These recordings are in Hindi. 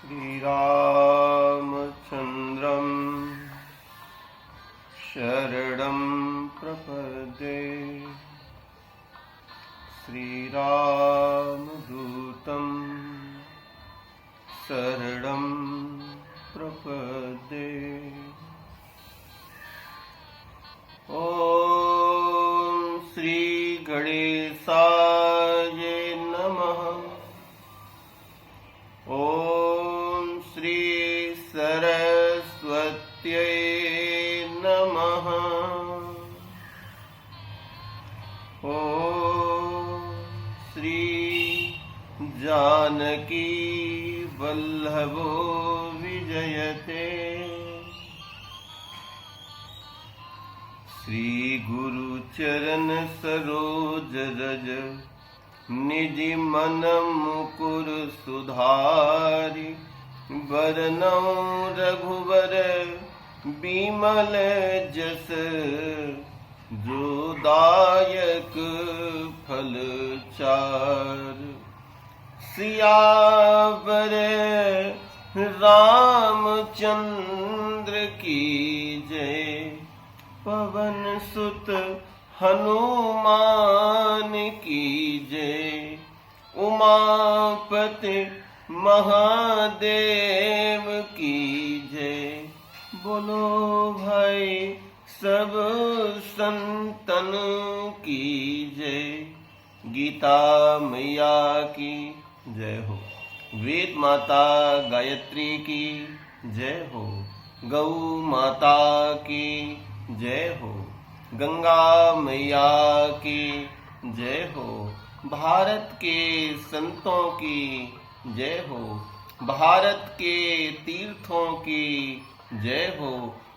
श्रीरामचन्द्रं शरणं प्रपद्ये। श्रीरामदूतं शरणं प्रपद्ये। ॐ श्री गणेशाय नमः। ॐ श्री सरस्वत्यै नमः। ॐ श्री जानकी वल्लभो विजयते। श्री गुरुचरण सरोज रज निज मन मुकुर सुधारि। वरनौ रघुवर बिमल जस जो दायक फल चार। सियावर रामचंद्र की जय। पवन सुत हनुमान की जय। उमापति महादेव की जय। बोलो भाई सब संतन की जय। गीता मैया की जय हो। वेद माता गायत्री की जय हो। गौ माता की जय हो। गंगा मैया की जय हो। भारत के संतों की जय हो। भारत के तीर्थों की जय हो।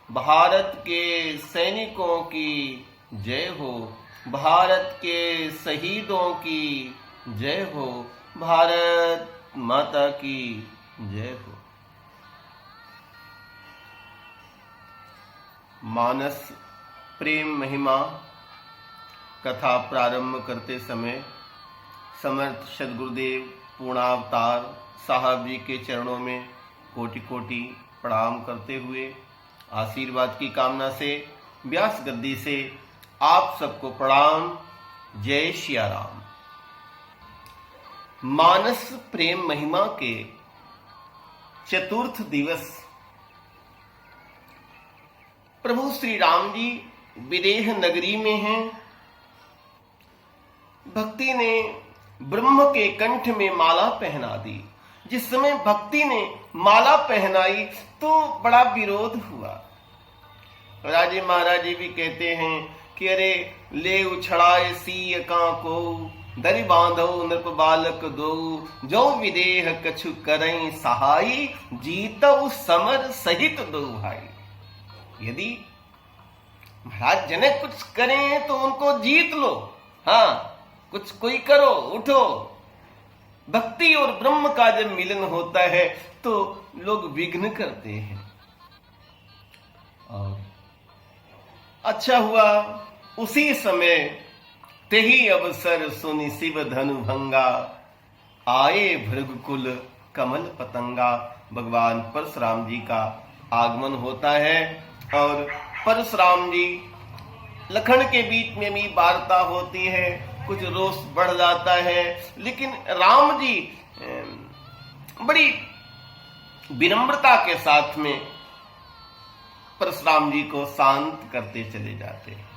भारत के सैनिकों की जय हो। भारत के शहीदों की जय हो। भारत माता की जय हो। मानस प्रेम महिमा कथा प्रारंभ करते समय समर्थ सद्गुरुदेव पूर्णावतार साहब जी के चरणों में कोटि कोटि प्रणाम करते हुए आशीर्वाद की कामना से व्यास गद्दी से आप सबको प्रणाम। जय सिया राम। मानस प्रेम महिमा के चतुर्थ दिवस प्रभु श्री राम जी विदेह नगरी में हैं। भक्ति ने ब्रह्म के कंठ में माला पहना दी। जिस समय भक्ति ने माला पहनाई तो बड़ा विरोध हुआ। राजे महाराज जी भी कहते हैं कि अरे ले उछड़ाए सीय को दरि बांधो नृप बालक दो। जो विदेह कछु करई सहाई जीतौ समर सहित दो भाई। यदि महाराज जनक कुछ करें तो उनको जीत लो। हाँ, कुछ कोई करो, उठो। भक्ति और ब्रह्म का जब मिलन होता है तो लोग विघ्न करते हैं। और अच्छा हुआ उसी समय तेही अवसर सुनि शिव धनु भंगा। आए भृगुकुल कमल पतंगा। भगवान परशुराम जी का आगमन होता है और परशुराम जी लखन के बीच में भी वार्ता होती है। कुछ रोष बढ़ जाता है, लेकिन राम जी बड़ी विनम्रता के साथ में परशुराम जी को शांत करते चले जाते हैं।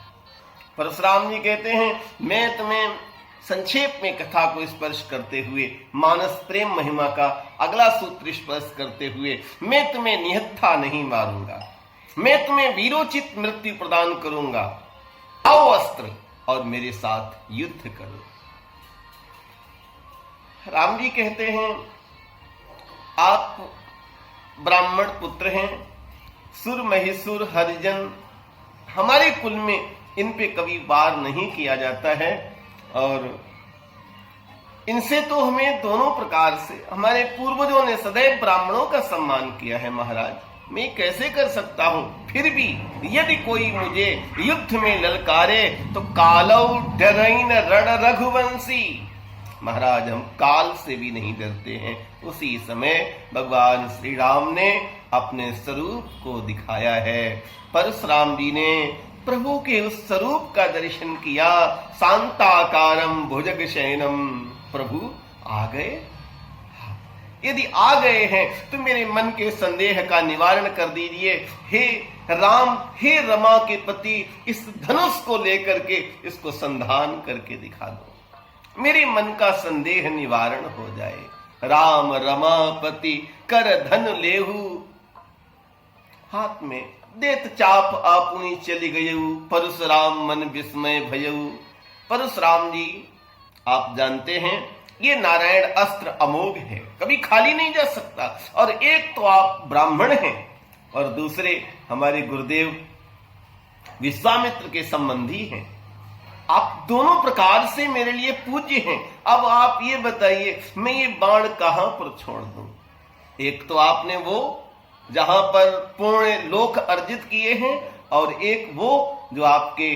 परशुराम जी कहते हैं मैं तुम्हें संक्षेप में कथा को स्पर्श करते हुए मानस प्रेम महिमा का अगला सूत्र स्पर्श करते हुए मैं तुम्हें निहत्था नहीं मारूंगा। मैं तुम्हें वीरोचित मृत्यु प्रदान करूंगा। आओ अस्त्र और मेरे साथ युद्ध करो। राम जी कहते हैं आप ब्राह्मण पुत्र हैं, सुर महिषुर हरिजन। हमारे कुल में इन पे कभी वार नहीं किया जाता है और इनसे तो हमें दोनों प्रकार से हमारे पूर्वजों ने सदैव ब्राह्मणों का सम्मान किया है। महाराज मैं कैसे कर सकता हूं? फिर भी यदि कोई मुझे युद्ध में ललकारे तो कालौ डरैन रण रघुवंशी। महाराज हम काल से भी नहीं डरते हैं। उसी समय भगवान श्री राम ने अपने स्वरूप को दिखाया है। परशुराम जी ने प्रभु के उस स्वरूप का दर्शन किया। शांताकारम भुजग शयनम। प्रभु आ गए। यदि आ गए हैं तो मेरे मन के संदेह का निवारण कर दीजिए। हे राम, हे रमा के पति, इस धनुष को लेकर के इसको संधान करके दिखा दो, मेरे मन का संदेह निवारण हो जाए। राम रमापति कर धन लेहू। हाथ में देत चाप आपुनी चली गयऊ। परशुराम मन विस्मय भयऊ। परशुराम जी आप जानते हैं ये नारायण अस्त्र अमोघ है, कभी खाली नहीं जा सकता। और एक तो आप ब्राह्मण हैं और दूसरे हमारे गुरुदेव विश्वामित्र के संबंधी हैं। आप दोनों प्रकार से मेरे लिए पूज्य हैं। अब आप ये बताइए मैं ये बाण कहां पर छोड़ दूं? एक तो आपने वो जहां पर पूर्ण लोक अर्जित किए हैं और एक वो जो आपके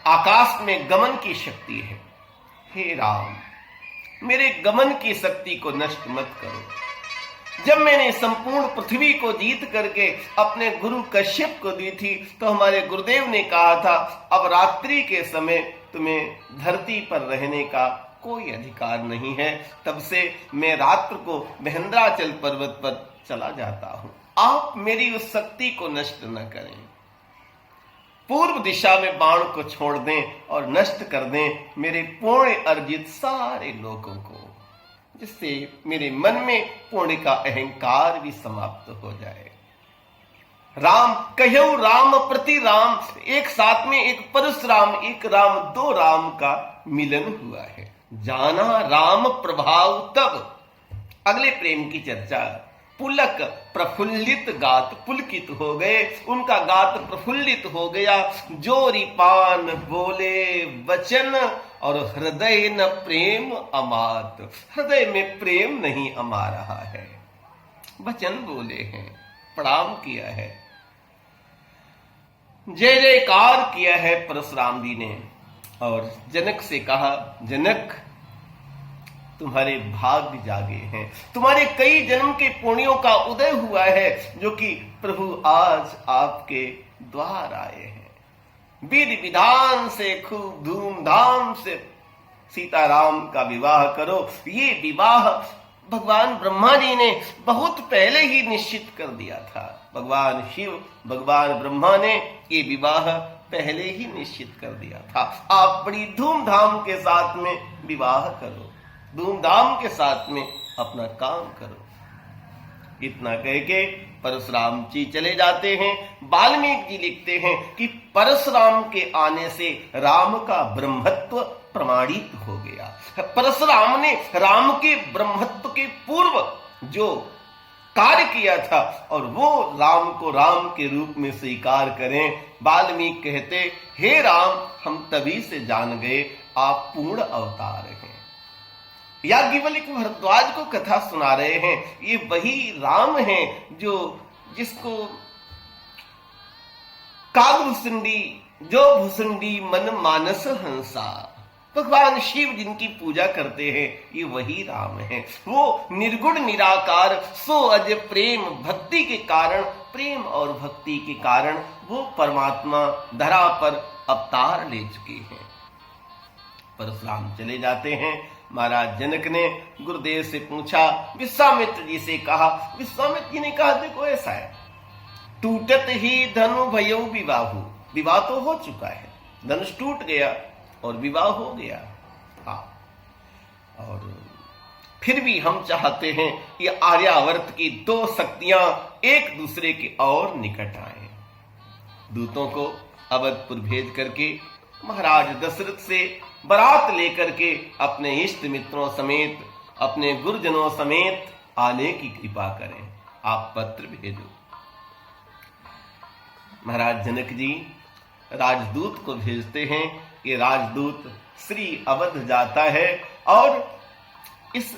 आकाश में गमन की शक्ति है। हे राम, मेरे गमन की शक्ति को नष्ट मत करो। जब मैंने संपूर्ण पृथ्वी को जीत करके अपने गुरु कश्यप को दी थी तो हमारे गुरुदेव ने कहा था अब रात्रि के समय तुम्हें धरती पर रहने का कोई अधिकार नहीं है। तब से मैं रात्र को महेंद्राचल पर्वत पर चला जाता हूं। आप मेरी उस शक्ति को नष्ट न करें। पूर्व दिशा में बाण को छोड़ दें और नष्ट कर दें मेरे पुण्य अर्जित सारे लोगों को, जिससे मेरे मन में पुण्य का अहंकार भी समाप्त हो जाए। राम कहो राम प्रति राम। एक साथ में एक परशुराम, एक राम, दो राम का मिलन हुआ है। जाना राम प्रभाव तब। अगले प्रेम की चर्चा। पुलक प्रफुल्लित गात पुलकित हो गए, उनका गात प्रफुल्लित हो गया। जोरी पान बोले वचन और हृदय न प्रेम अमात। हृदय में प्रेम नहीं अमा रहा है। वचन बोले हैं, प्रणाम किया है, जय जयकार किया है परशुराम जी ने और जनक से कहा जनक तुम्हारे भाग्य जागे हैं, तुम्हारे कई जन्म के पुण्यों का उदय हुआ है जो कि प्रभु आज आपके द्वार आए हैं। विधि विधान से खूब धूमधाम से सीताराम का विवाह करो। ये विवाह भगवान ब्रह्मा जी ने बहुत पहले ही निश्चित कर दिया था। भगवान शिव, भगवान ब्रह्मा ने ये विवाह पहले ही निश्चित कर दिया था। आप बड़ी धूमधाम के साथ में विवाह करो, धूमधाम के साथ में अपना काम करो। इतना कह के परशुराम जी चले जाते हैं। वाल्मीकि जी लिखते हैं कि परशुराम के आने से राम का ब्रह्मत्व प्रमाणित हो गया। परशुराम ने राम के ब्रह्मत्व के पूर्व जो कार्य किया था और वो राम को राम के रूप में स्वीकार करें। वाल्मीकि कहते हे राम, हम तभी से जान गए आप पूर्ण अवतार हैं। याज्ञवल्क्य भारद्वाज को कथा सुना रहे हैं। ये वही राम हैं जो जिसको कागभुसुंडी जो भुसुंडी मन मानस हंसा, भगवान शिव जिनकी पूजा करते हैं ये वही राम हैं। वो निर्गुण निराकार सो अज प्रेम भक्ति के कारण, प्रेम और भक्ति के कारण वो परमात्मा धरा पर अवतार ले चुके हैं। परशुराम चले जाते हैं। महाराज जनक ने गुरुदेव से पूछा, विश्वामित्र जी से कहा। विश्वामित्र जी ने कहा देखो ऐसा है, टूटत ही धनु भयो विवाहु। विवाह तो हो चुका है, धनुष टूट गया और विवाह हो गया। और फिर भी हम चाहते हैं ये आर्यावर्त की दो शक्तियां एक दूसरे के और निकट आए। दूतों को अवधपुर भेज करके महाराज दशरथ से बारात लेकर के अपने इष्ट मित्रों समेत, अपने गुरुजनों समेत आने की कृपा करें। आप पत्र भेजो। महाराज जनक जी राजदूत को भेजते हैं। ये राजदूत श्री अवध जाता है और इस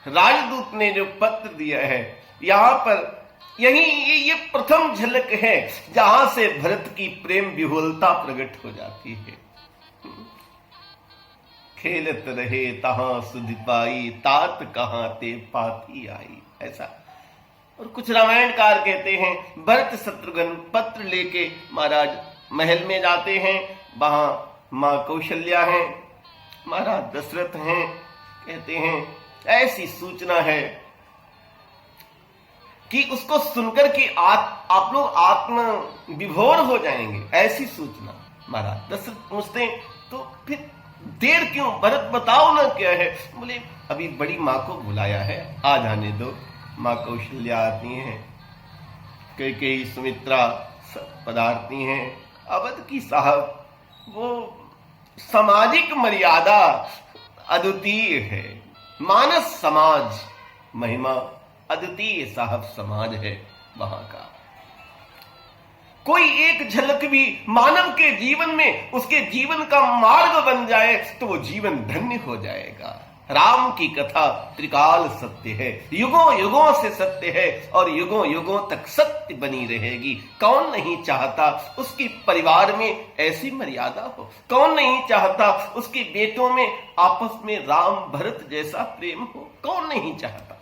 राजदूत ने जो पत्र दिया है यहां पर यही ये प्रथम झलक है जहां से भरत की प्रेम विहुलता प्रकट हो जाती है। खेलत रहे तहां सुधि पाई, तात कहां ते पाती आई। ऐसा। और कुछ रामायणकार कहते हैं भरत शत्रुघ्न पत्र लेके महाराज महल में जाते हैं, वहां मां कौशल्या है, महाराज दशरथ हैं, कहते हैं ऐसी सूचना है कि उसको सुनकर के आप लोग आत्म विभोर हो जाएंगे, ऐसी सूचना। महाराज दशरथ पूछते हैं तो फिर देर क्यों, भरत बताओ ना क्या है। बोले अभी बड़ी माँ को बुलाया है, आ जाने दो। माँ कौशल्या आती हैं, कैकेयी सुमित्रा पधारती हैं। अवध की साहब वो सामाजिक मर्यादा अद्वितीय है, मानस समाज महिमा अद्वितीय साहब समाज है वहां का। कोई एक झलक भी मानव के जीवन में उसके जीवन का मार्ग बन जाए तो वो जीवन धन्य हो जाएगा। राम की कथा त्रिकाल सत्य है, युगों युगों से सत्य है और युगों युगों तक सत्य बनी रहेगी। कौन नहीं चाहता उसकी परिवार में ऐसी मर्यादा हो, कौन नहीं चाहता उसके बेटों में आपस में राम भरत जैसा प्रेम हो, कौन नहीं चाहता।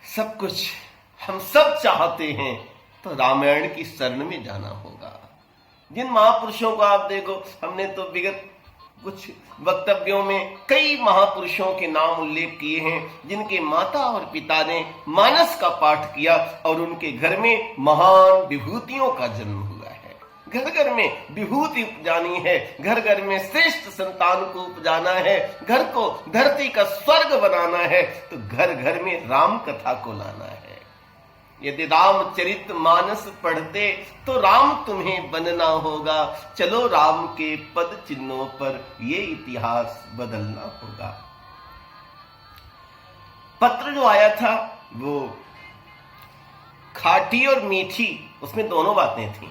सब कुछ हम सब चाहते हैं तो रामायण की शरण में जाना होगा। जिन महापुरुषों को आप देखो, हमने तो विगत कुछ वक्तव्यों में कई महापुरुषों के नाम उल्लेख किए हैं जिनके माता और पिता ने मानस का पाठ किया और उनके घर में महान विभूतियों का जन्म हुआ है। घर घर में विभूति उपजानी है, घर घर में श्रेष्ठ संतान को उपजाना है, घर को धरती का स्वर्ग बनाना है तो घर घर में राम कथा को लाना है। यदि रामचरित मानस पढ़ते तो राम तुम्हें बनना होगा, चलो राम के पद चिन्हों पर ये इतिहास बदलना होगा। पत्र जो आया था वो खाटी और मीठी, उसमें दोनों बातें थी,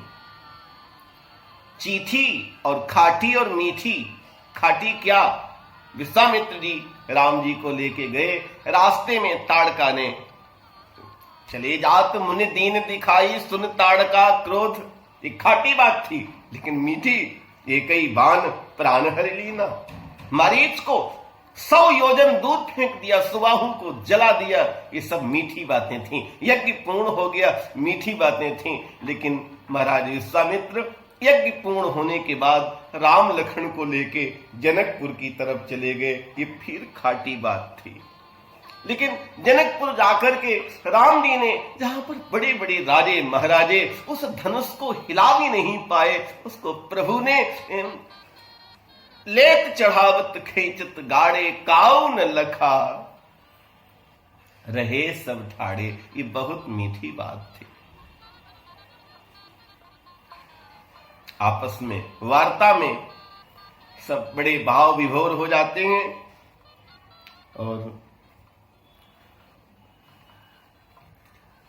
चीठी और खाटी और मीठी। खाटी क्या, विश्वामित्र जी राम जी को लेके गए, रास्ते में ताड़का ने चले जात मुनि दीन दिखाई, सुन ताड़का क्रोध। एक खाटी बात थी लेकिन मीठी, एक ही बाण प्राण हर लीना। मरीच को 100 योजन दूर फेंक दिया, सुबाहु को जला दिया। ये सब मीठी बातें थीं, यज्ञ पूर्ण हो गया, मीठी बातें थीं। लेकिन महाराज विश्वामित्र यज्ञ पूर्ण होने के बाद राम लखन को लेके जनकपुर की तरफ चले गए, ये फिर खाटी बात थी। लेकिन जनकपुर जाकर के राम जी ने जहां पर बड़े बड़े राजे महाराजे उस धनुष को हिला भी नहीं पाए, उसको प्रभु ने लेत चढ़ावत खींचत गाड़े, काऊ न लखा रहे सब ठाड़े। ये बहुत मीठी बात थी। आपस में वार्ता में सब बड़े भाव विभोर हो जाते हैं और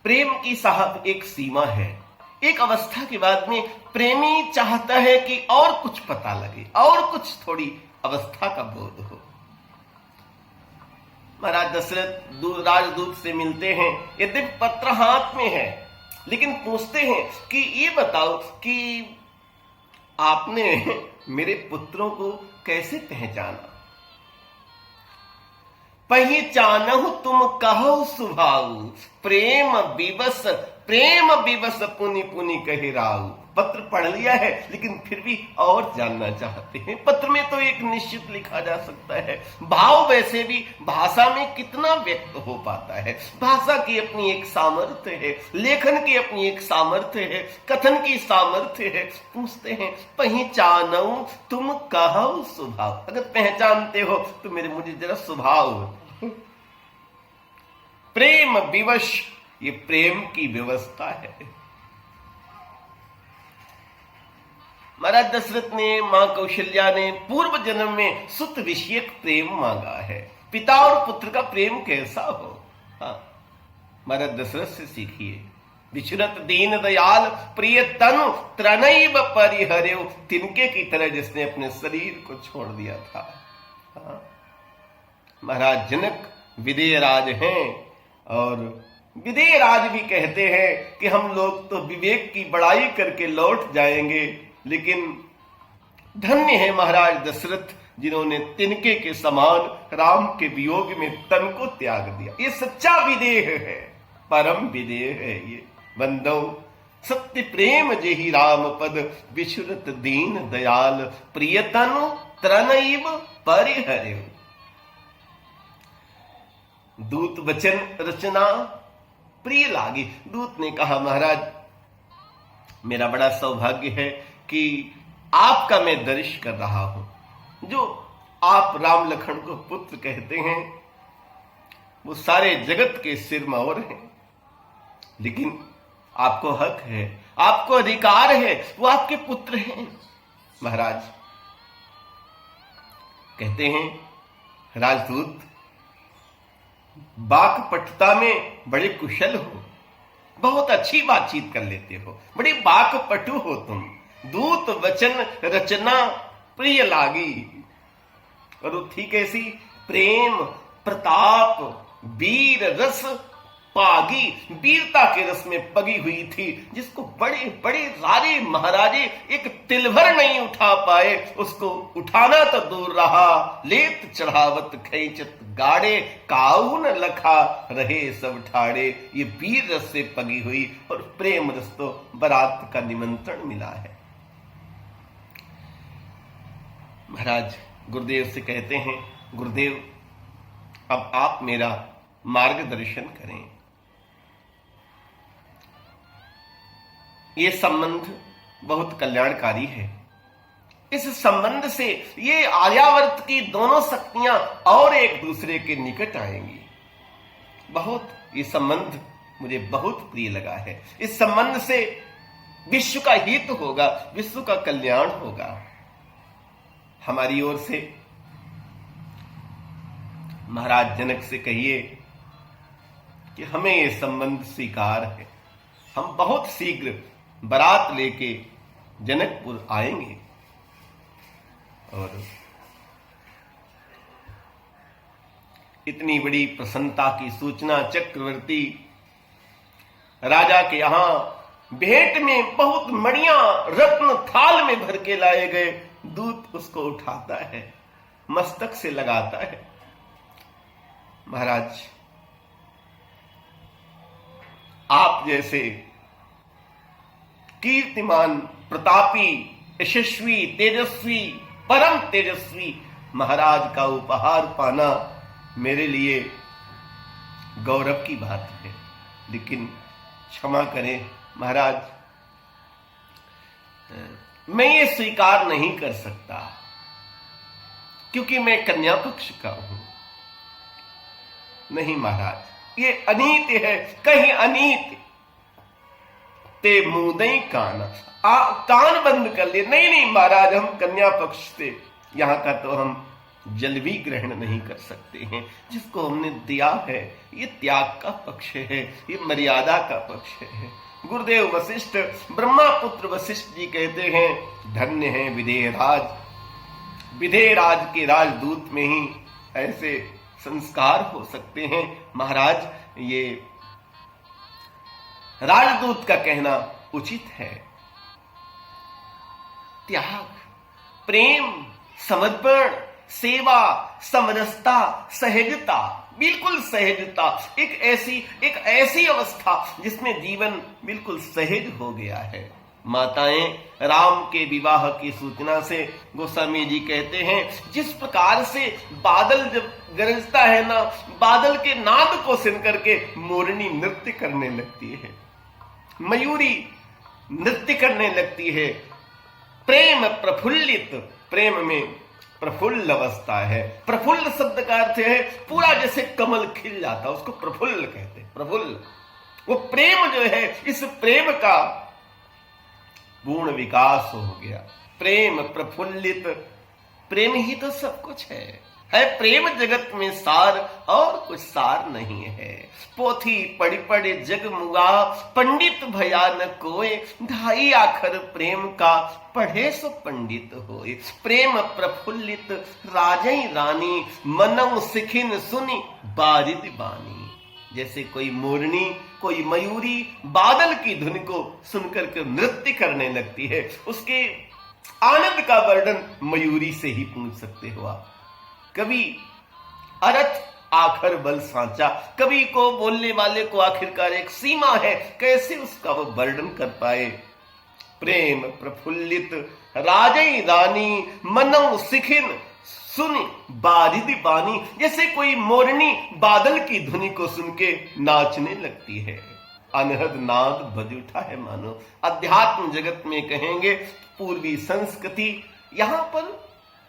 प्रेम की साहब एक सीमा है। एक अवस्था के बाद में प्रेमी चाहता है कि और कुछ पता लगे, और कुछ थोड़ी अवस्था का बोध हो। महाराज दशरथ राजदूत से मिलते हैं, यद्यपि पत्र हाथ में है, लेकिन पूछते हैं कि ये बताओ कि आपने मेरे पुत्रों को कैसे पहचाना। पहचानहु तुम कहो सुभाऊ, प्रेम विवश पुनि पुनि कहे राऊ। पत्र पढ़ लिया है लेकिन फिर भी और जानना चाहते हैं। पत्र में तो एक निश्चित लिखा जा सकता है, भाव वैसे भी भाषा में कितना व्यक्त हो पाता है। भाषा की अपनी एक सामर्थ्य है, लेखन की अपनी एक सामर्थ्य है, कथन की सामर्थ्य है। पूछते हैं पहचानऊ तुम कहो स्वभाव, अगर पहचानते हो तो मुझे जरा स्वभाव। प्रेम विवश, ये प्रेम की व्यवस्था है। महाराज दशरथ ने, मां कौशल्या ने पूर्व जन्म में सुत विषयक प्रेम मांगा है। पिता और पुत्र का प्रेम कैसा हो, महाराज दशरथ से सीखिए। विचरत दीन दयाल प्रिय तनु त्रनैव परिहर्यो, तिनके की तरह जिसने अपने शरीर को छोड़ दिया था। महाराज जनक विदेह राज हैं और विदेह राज भी कहते हैं कि हम लोग तो विवेक की बड़ाई करके लौट जाएंगे, लेकिन धन्य है महाराज दशरथ, जिन्होंने तिनके के समान राम के वियोग में तन को त्याग दिया। ये सच्चा विदेह है, परम विदेह है ये। बंदो सत्य प्रेम जेहि राम पद, विचुरत दीन दयाल, प्रियतनु त्रनैव परिहर्यु। दूत वचन रचना प्रिय लागी। दूत ने कहा, महाराज मेरा बड़ा सौभाग्य है कि आपका मैं दर्श कर रहा हूं। जो आप राम लखन को पुत्र कहते हैं वो सारे जगत के सिरमौर हैं, लेकिन आपको हक है, आपको अधिकार है, वो आपके पुत्र हैं। महाराज कहते हैं, राजदूत बाकपटुता में बड़े कुशल हो, बहुत अच्छी बातचीत कर लेते हो, बड़े बाकपटु हो तुम। दूत वचन रचना प्रिय लागी। और वो थी कैसी? प्रेम प्रताप वीर रस पागी, वीरता के रस में पगी हुई थी, जिसको बड़े बड़े राजे महाराजे एक तिलभर नहीं उठा पाए, उसको उठाना तो दूर रहा। लेत चढ़ावत खैचत गाड़े, काउन लखा रहे सब ठाड़े। ये वीर रस से पगी हुई और प्रेम रस तो बारात का निमंत्रण मिला है। महाराज गुरुदेव से कहते हैं, गुरुदेव अब आप मेरा मार्गदर्शन करें। ये संबंध बहुत कल्याणकारी है। इस संबंध से ये आर्यावर्त की दोनों शक्तियां और एक दूसरे के निकट आएंगी। बहुत ये संबंध मुझे बहुत प्रिय लगा है। इस संबंध से विश्व का हित होगा, विश्व का कल्याण होगा। हमारी ओर से महाराज जनक से कहिए कि हमें ये संबंध स्वीकार है। हम बहुत शीघ्र बारात लेके जनकपुर आएंगे। और इतनी बड़ी प्रसन्नता की सूचना चक्रवर्ती राजा के यहां भेंट में बहुत मणियां रत्न थाल में भर के लाए गए। दूत उसको उठाता है, मस्तक से लगाता है। महाराज आप जैसे कीर्तिमान प्रतापी यशस्वी तेजस्वी परम तेजस्वी महाराज का उपहार पाना मेरे लिए गौरव की बात है। लेकिन क्षमा करें महाराज, मैं ये स्वीकार नहीं कर सकता, क्योंकि मैं कन्या पक्ष का हूं। नहीं महाराज, ये अनीत है, कहीं अनीत ते मुदई कान, कान बंद कर ले। नहीं नहीं महाराज, हम कन्या पक्ष से यहां का तो हम जल भी ग्रहण नहीं कर सकते हैं। जिसको हमने दिया है ये त्याग का पक्ष है, ये मर्यादा का पक्ष है। गुरुदेव वशिष्ठ ब्रह्मा पुत्र वशिष्ठ जी कहते हैं, धन्य है विदेहराज। विदेहराज के राजदूत में ही ऐसे संस्कार हो सकते हैं। महाराज ये राजदूत का कहना उचित है। त्याग, प्रेम, समर्पण, सेवा, समरसता, सहजता, बिल्कुल सहजता, एक ऐसी अवस्था जिसमें जीवन बिल्कुल सहज हो गया है। माताएं राम के विवाह की सूचना से गोस्वामी जी कहते हैं, जिस प्रकार से बादल जब गरजता है ना, बादल के नाद को सुन करके मोरनी नृत्य करने लगती है, मयूरी नृत्य करने लगती है। प्रेम प्रफुल्लित, प्रेम में प्रफुल्ल अवस्था है। प्रफुल्ल शब्द का अर्थ है पूरा जैसे कमल खिल जाता, उसको प्रफुल्ल कहते हैं। प्रफुल्ल, वो प्रेम जो है, इस प्रेम का पूर्ण विकास हो गया। प्रेम प्रफुल्लित, प्रेम ही तो सब कुछ है प्रेम जगत में सार, और कुछ सार नहीं है। पोथी पढ़ी पढ़े जग मुआ, पंडित भया न कोय, ढाई आखर प्रेम का पढ़े सो पंडित होए। प्रेम प्रफुल्लित राजई रानी, मनऊ सिखिन सुनी बारिद बानी। जैसे कोई मोरनी, कोई मयूरी बादल की धुन को सुनकर के नृत्य करने लगती है, उसके आनंद का वर्णन मयूरी से ही पूछ सकते हो आप। कभी अरथ आखर बल सांचा, कवि को, बोलने वाले को आखिरकार एक सीमा है, कैसे उसका वो वर्णन कर पाए। प्रेम प्रफुल्लित राजई रानी, मनौ सिखिन सुन बारिद बानी। जैसे कोई मोरनी बादल की धुनी को सुन के नाचने लगती है। अनहद नाद बज उठा है मानो। अध्यात्म जगत में कहेंगे पूर्वी संस्कृति। यहां पर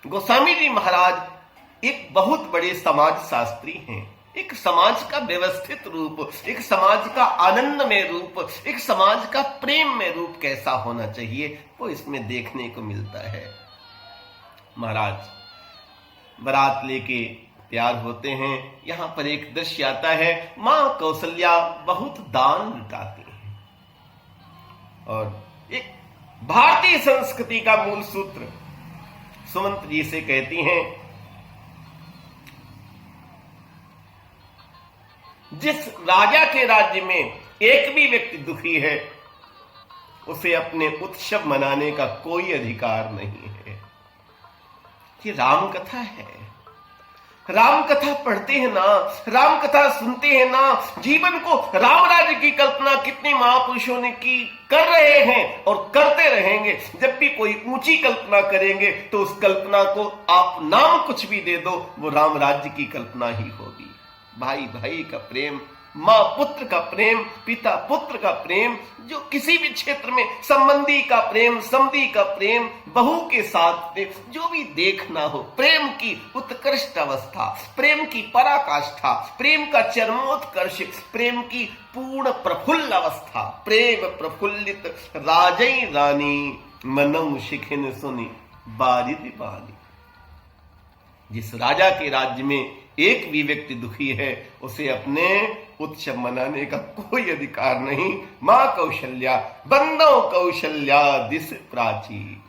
गोस्वामी जी महाराज एक बहुत बड़े समाज शास्त्री हैं। एक समाज का व्यवस्थित रूप, एक समाज का आनंदमय रूप, एक समाज का प्रेम में रूप कैसा होना चाहिए वो इसमें देखने को मिलता है। महाराज बारात लेके तैयार होते हैं। यहां पर एक दृश्य आता है, मां कौशल्या बहुत दान लुटाती हैं। और एक भारतीय संस्कृति का मूल सूत्र सुमंत जी से कहती हैं, जिस राजा के राज्य में एक भी व्यक्ति दुखी है उसे अपने उत्सव मनाने का कोई अधिकार नहीं है। ये राम कथा है। राम कथा पढ़ते हैं ना, राम कथा सुनते हैं ना, जीवन को राम राज्य की कल्पना कितने महापुरुषों ने की, कर रहे हैं और करते रहेंगे। जब भी कोई ऊंची कल्पना करेंगे तो उस कल्पना को आप नाम कुछ भी दे दो, वो राम राज्य की कल्पना ही होगी। भाई भाई का प्रेम, मां पुत्र का प्रेम, पिता पुत्र का प्रेम, जो किसी भी क्षेत्र में संबंधी का प्रेम, समधी का प्रेम, बहू के साथ प्रेम, जो भी देखना हो, प्रेम की उत्कृष्ट अवस्था, प्रेम की पराकाष्ठा, प्रेम का चरमोत्कर्ष, प्रेम की पूर्ण प्रफुल्ल अवस्था। प्रेम प्रफुल्लित राजई रानी, मनौ शिखिन सुनी बारिद बानी। जिस राजा के राज्य में एक भी व्यक्ति दुखी है उसे अपने उत्सव मनाने का कोई अधिकार नहीं। मां कौशल्या बंदो कौशल्या दिस प्राची।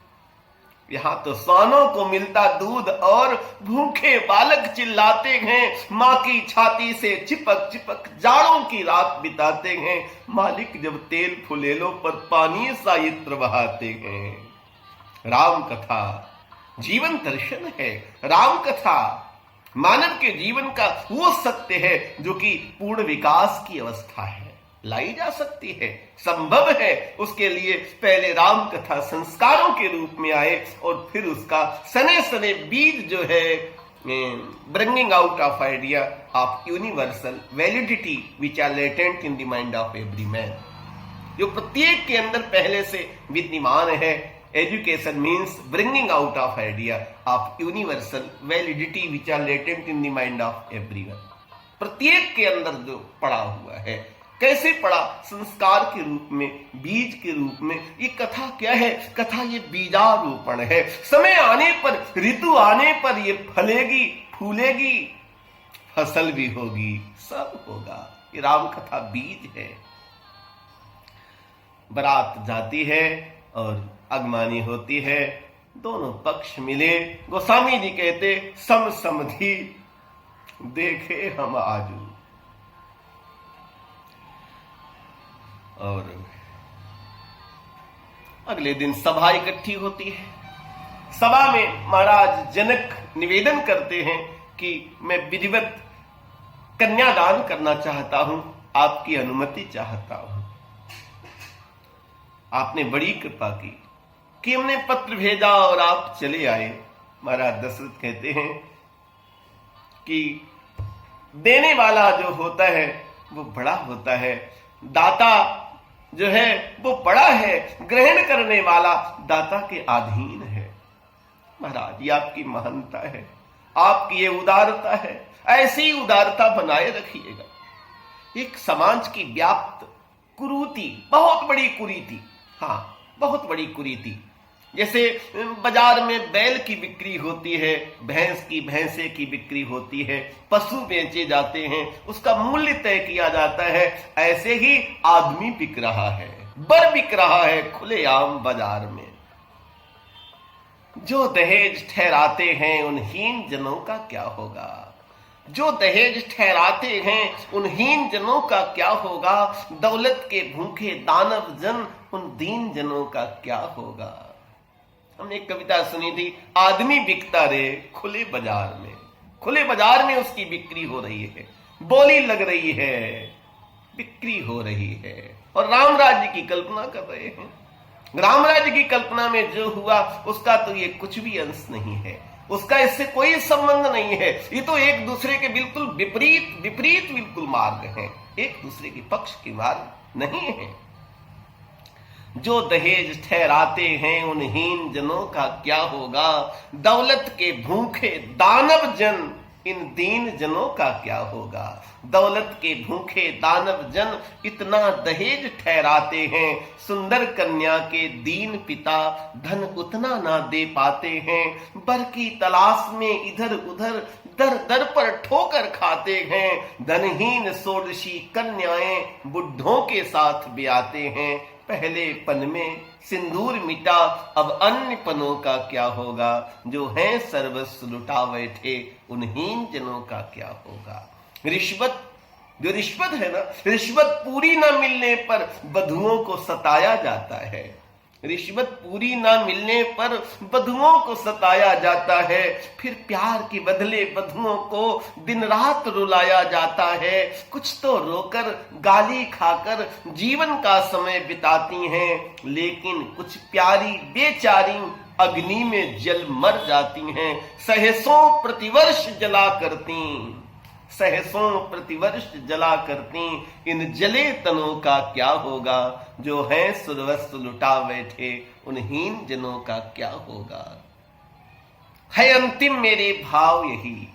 यहां तो स्वानों को मिलता दूध और भूखे बालक चिल्लाते हैं, मां की छाती से चिपक चिपक जाड़ों की रात बिताते हैं। मालिक जब तेल फुलेलों पर पानी सा इत्र बहाते हैं। राम कथा जीवन दर्शन है। राम कथा मानव के जीवन का वो सत्य है जो कि पूर्ण विकास की अवस्था है, लाई जा सकती है, संभव है। उसके लिए पहले राम कथा संस्कारों के रूप में आए और फिर उसका सने सने बीज जो है, bringing out of idea of universal validity which are latent in the mind of every man, जो प्रत्येक के अंदर पहले से विद्यमान है। Education means bringing out of idea of universal validity which are latent in the mind of everyone. प्रत्येक के अंदर जो पड़ा हुआ है, कैसे पड़ा? संस्कार के रूप में, बीज के रूप में। ये कथा क्या है? कथा ये बीजारोपण है। समय आने पर, ऋतु आने पर ये फलेगी, फूलेगी, फसल भी होगी, सब होगा। ये राम कथा बीज है। बारात जाती है और अगमानी होती है, दोनों पक्ष मिले। गोस्वामी जी कहते, सम समधि देखे हम आजू। और अगले दिन सभा इकट्ठी होती है। सभा में महाराज जनक निवेदन करते हैं कि मैं विधिवत कन्यादान करना चाहता हूं, आपकी अनुमति चाहता हूं। आपने बड़ी कृपा की कि हमने पत्र भेजा और आप चले आए। महाराज दशरथ कहते हैं कि देने वाला जो होता है वो बड़ा होता है, दाता जो है वो बड़ा है, ग्रहण करने वाला दाता के अधीन है। महाराज ये आपकी महानता है, आपकी ये उदारता है, ऐसी उदारता बनाए रखिएगा। एक समाज की व्याप्त कुरीति, बहुत बड़ी कुरीति, हाँ बहुत बड़ी कुरीति। जैसे बाजार में बैल की बिक्री होती है, भैंस की, भैंसे की बिक्री होती है, पशु बेचे जाते हैं, उसका मूल्य तय किया जाता है, ऐसे ही आदमी बिक रहा है, बर बिक रहा है खुलेआम बाजार में। जो दहेज ठहराते हैं उन हीन जनों का क्या होगा? जो दहेज ठहराते हैं उन हीन जनों का क्या होगा? दौलत के भूखे दानव जन, उन दीन जनों का क्या होगा? हमने एक कविता सुनी थी, आदमी बिकता रे खुले बाजार में, खुले बाजार में उसकी बिक्री हो रही है, बोली लग रही है, बिक्री हो रही है, और राम राज्य की कल्पना कर रहे हैं। राम राज्य की कल्पना में जो हुआ उसका तो ये कुछ भी अंश नहीं है, उसका इससे कोई संबंध नहीं है। ये तो एक दूसरे के बिल्कुल विपरीत विपरीत बिल्कुल मार्ग हैं, एक दूसरे के पक्ष के मार्ग नहीं है। जो दहेज ठहराते हैं उन हीन जनों का क्या होगा, दौलत के भूखे दानव जन इन दीन जनों का क्या होगा। दौलत के भूखे दानव जन इतना दहेज ठहराते हैं, सुंदर कन्या के दीन पिता धन उतना ना दे पाते हैं। बर की तलाश में इधर उधर दर दर पर ठोकर खाते हैं। धनहीन सोडशी कन्याएं बुढ़ों के साथ ब्याते हैं। पहले पन में सिंदूर मिटा अब अन्य पनों का क्या होगा। जो है सर्वस्व लुटा बैठे उन हीन जनों का क्या होगा। रिश्वत, जो रिश्वत है ना, रिश्वत पूरी ना मिलने पर बधुओं को सताया जाता है। रिश्वत पूरी ना मिलने पर बधुओं को सताया जाता है। फिर प्यार के बदले बधुओं को दिन रात रुलाया जाता है। कुछ तो रोकर गाली खाकर जीवन का समय बिताती हैं, लेकिन कुछ प्यारी बेचारी अग्नि में जल मर जाती हैं। सहसों प्रतिवर्ष जला करती, सहसों प्रतिवर्ष जला करती इन जले तनों का क्या होगा। जो है सर्वस्व लुटा बैठे उन हीन जनों का क्या होगा। है अंतिम मेरे भाव यही,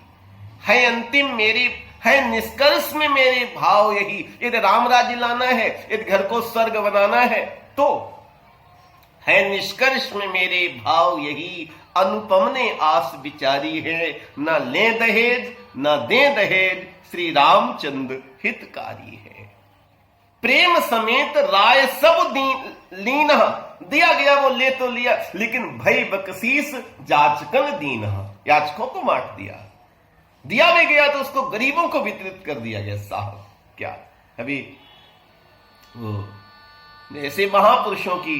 है अंतिम मेरे, है निष्कर्ष में मेरे भाव यही। यदि राम राज्य लाना है, यदि घर को स्वर्ग बनाना है, तो है निष्कर्ष में मेरे भाव यही। अनुपम ने आस विचारी है, न ले दहेज न दे दहेज श्री रामचंद्र हितकारी है। प्रेम समेत राय सब लीन, दिया गया वो ले तो लिया, लेकिन भय बकसीस जाचकन दीन, याचकों को बांट दिया। दिया भी गया तो उसको गरीबों को वितरित कर दिया गया। साहब क्या अभी वो ऐसे महापुरुषों की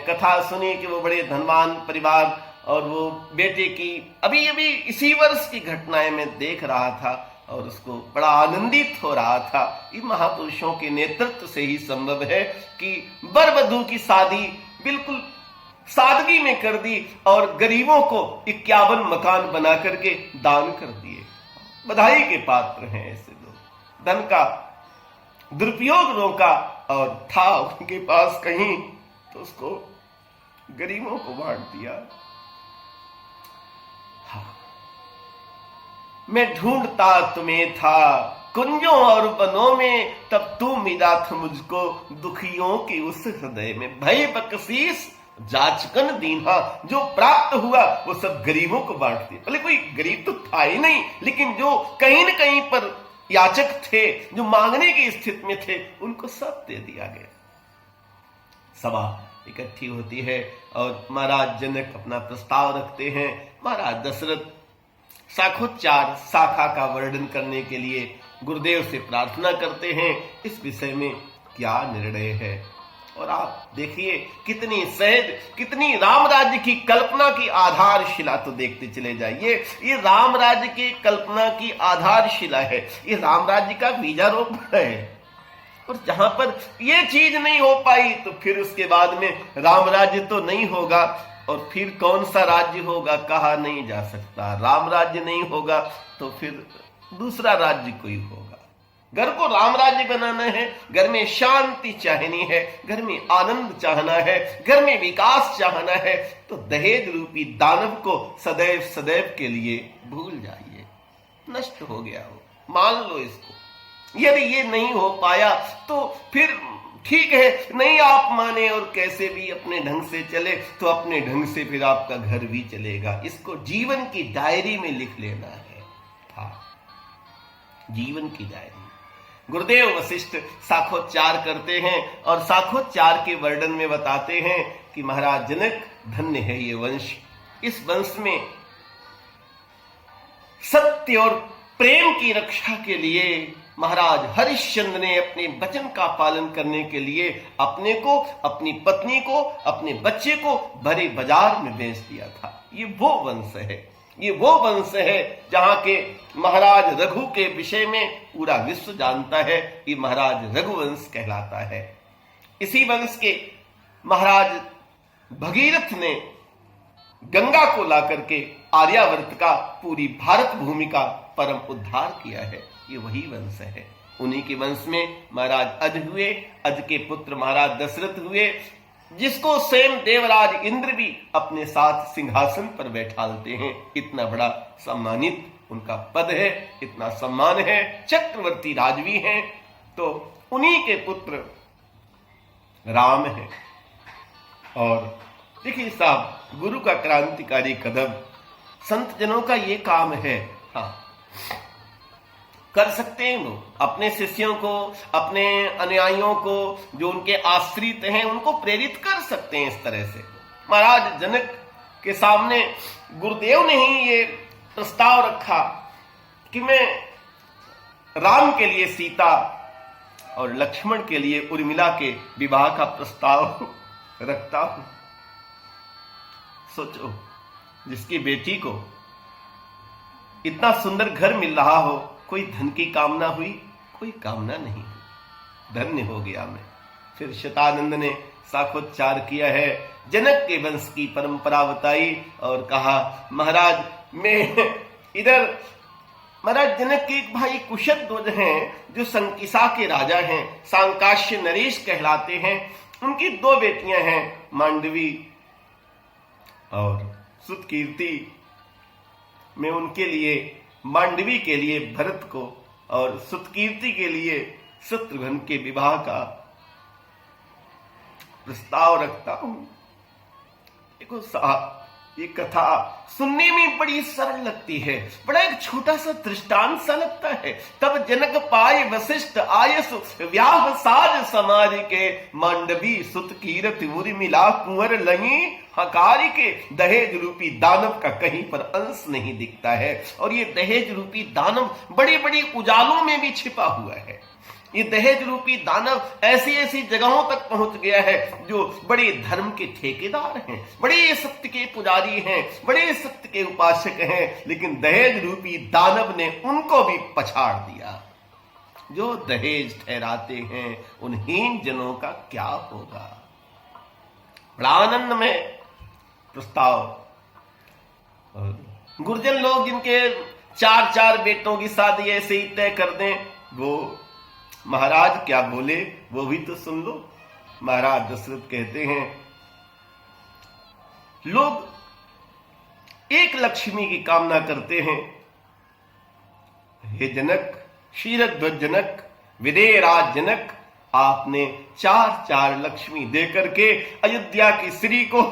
कथा सुनी कि वो बड़े धनवान परिवार और वो बेटे की अभी अभी इसी वर्ष की घटनाएं मैं देख रहा था और उसको बड़ा आनंदित हो रहा था। ये महापुरुषों के नेतृत्व से ही संभव है कि वर वधू की शादी बिल्कुल सादगी में कर दी और गरीबों को 51 मकान बना करके दान कर दिए। बधाई के पात्र हैं ऐसे लोग। धन का दुरुपयोग रोका और था उनके पास कहीं तो उसको गरीबों को बांट दिया। हाँ, मैं ढूंढता तुम्हें था कुंजों और वनों में, तब तू मिला था मुझको दुखियों के उस हृदय में। भय बकसीस जाचकन दीना, जो प्राप्त हुआ वो सब गरीबों को बांट दिया। भले कोई गरीब तो था ही नहीं, लेकिन जो कहीं न कहीं पर याचक थे, जो मांगने की स्थिति में थे, उनको सब दे दिया गया। सभा इकट्ठी होती है और महाराज जनक अपना प्रस्ताव रखते हैं। महाराज दशरथ शाखोच्चार शाखा का वर्णन करने के लिए गुरुदेव से प्रार्थना करते हैं, इस विषय में क्या निर्णय है। और आप देखिए कितनी सहज, कितनी राम राज्य की कल्पना की आधारशिला तो देखते चले जाइए। ये राम राज्य की कल्पना की आधारशिला है, ये राम राज्य का बीजारोपण है। और जहां पर ये चीज नहीं हो पाई तो फिर उसके बाद में राम राज्य तो नहीं होगा, और फिर कौन सा राज्य होगा कहा नहीं जा सकता। राम राज्य नहीं होगा तो फिर दूसरा राज्य कोई होगा। घर को राम राज्य बनाना है, घर में शांति चाहनी है, घर में आनंद चाहना है, घर में विकास चाहना है, तो दहेज रूपी दानव को सदैव सदैव के लिए भूल जाइए। नष्ट हो गया हो, मान लो इसको। यदि ये नहीं हो पाया तो फिर ठीक है, नहीं आप माने और कैसे भी अपने ढंग से चले तो अपने ढंग से फिर आपका घर भी चलेगा। इसको जीवन की डायरी में लिख लेना है। हाँ, जीवन की डायरी। गुरुदेव वशिष्ठ शाखोच्चार करते हैं और शाखोच्चार के वर्णन में बताते हैं कि महाराज जनक धन्य है ये वंश। इस वंश में सत्य और प्रेम की रक्षा के लिए महाराज हरिश्चंद्र ने अपने वचन का पालन करने के लिए अपने को, अपनी पत्नी को, अपने बच्चे को भरे बाजार में बेच दिया था। ये वो वंश है, ये वो वंश है जहां के महाराज रघु के विषय में पूरा विश्व जानता है। ये महाराज रघुवंश कहलाता है। इसी वंश के महाराज भगीरथ ने गंगा को ला करके आर्यावर्त का, पूरी भारत भूमि का परम उद्धार किया है। ये वही वंश है। उन्हीं के वंश में महाराज अज हुए, अज के पुत्र महाराज दशरथ हुए, जिसको स्वयं देवराज इंद्र भी अपने साथ सिंहासन पर बैठालते हैं। इतना बड़ा सम्मानित उनका पद है, इतना सम्मान है, चक्रवर्ती राजवी हैं। तो उन्हीं के पुत्र राम है। और देखिए साहब, गुरु का क्रांतिकारी कदम, संत जनों का ये काम है। हाँ, कर सकते हैं लोग अपने शिष्यों को, अपने अनुयायियों को, जो उनके आश्रित हैं, उनको प्रेरित कर सकते हैं इस तरह से। महाराज जनक के सामने गुरुदेव ने ही ये प्रस्ताव रखा कि मैं राम के लिए सीता और लक्ष्मण के लिए उर्मिला के विवाह का प्रस्ताव रखता हूं। सोचो, जिसकी बेटी को इतना सुंदर घर मिल रहा हो, कोई धन की कामना हुई? कोई कामना नहीं हुई। धन्य हो गया मैं। फिर शतानंद ने साक्षात्कार किया है, जनक के वंश की परंपरा बताई और कहा, महाराज मैं इधर, महाराज जनक के एक भाई कुशध्वज हैं जो संकिसा के राजा हैं, सांकाश्य नरेश कहलाते हैं। उनकी 2 बेटियां हैं, मांडवी और सुतकीर्ति। मैं उनके लिए, मांडवी के लिए भरत को और सुतकीर्ति के लिए शत्रुघ्न के विवाह का प्रस्ताव रखता हूं। देखो साहब, ये कथा सुनने में बड़ी सरल लगती है, बड़ा एक छोटा सा दृष्टांत सा लगता है। तब जनक पाए वशिष्ठ आयस, व्याह साज समाज के, मांडवी सुत कीरत उर्मिला कुंवर लगी हकारी के। दहेज रूपी दानव का कहीं पर अंश नहीं दिखता है। और ये दहेज रूपी दानव बड़ी बड़ी उजालों में भी छिपा हुआ है। ये दहेज रूपी दानव ऐसी ऐसी जगहों तक पहुंच गया है जो बड़े धर्म के ठेकेदार हैं, बड़े सत्य के पुजारी हैं, बड़े सत्य के उपासक हैं, लेकिन दहेज रूपी दानव ने उनको भी पछाड़ दिया। जो दहेज ठहराते हैं उन हीन जनों का क्या होगा। बड़ा आनंद में प्रस्ताव। गुर्जर लोग जिनके 4-4 बेटों की शादी ऐसे ही तय कर दें, वो महाराज क्या बोले वो भी तो सुन लो। महाराज दशरथ कहते हैं, लोग एक लक्ष्मी की कामना करते हैं। हे जनक, क्षीरध्वज जनक, विदेहराज जनक, आपने 4-4 लक्ष्मी देकर के अयोध्या की श्री को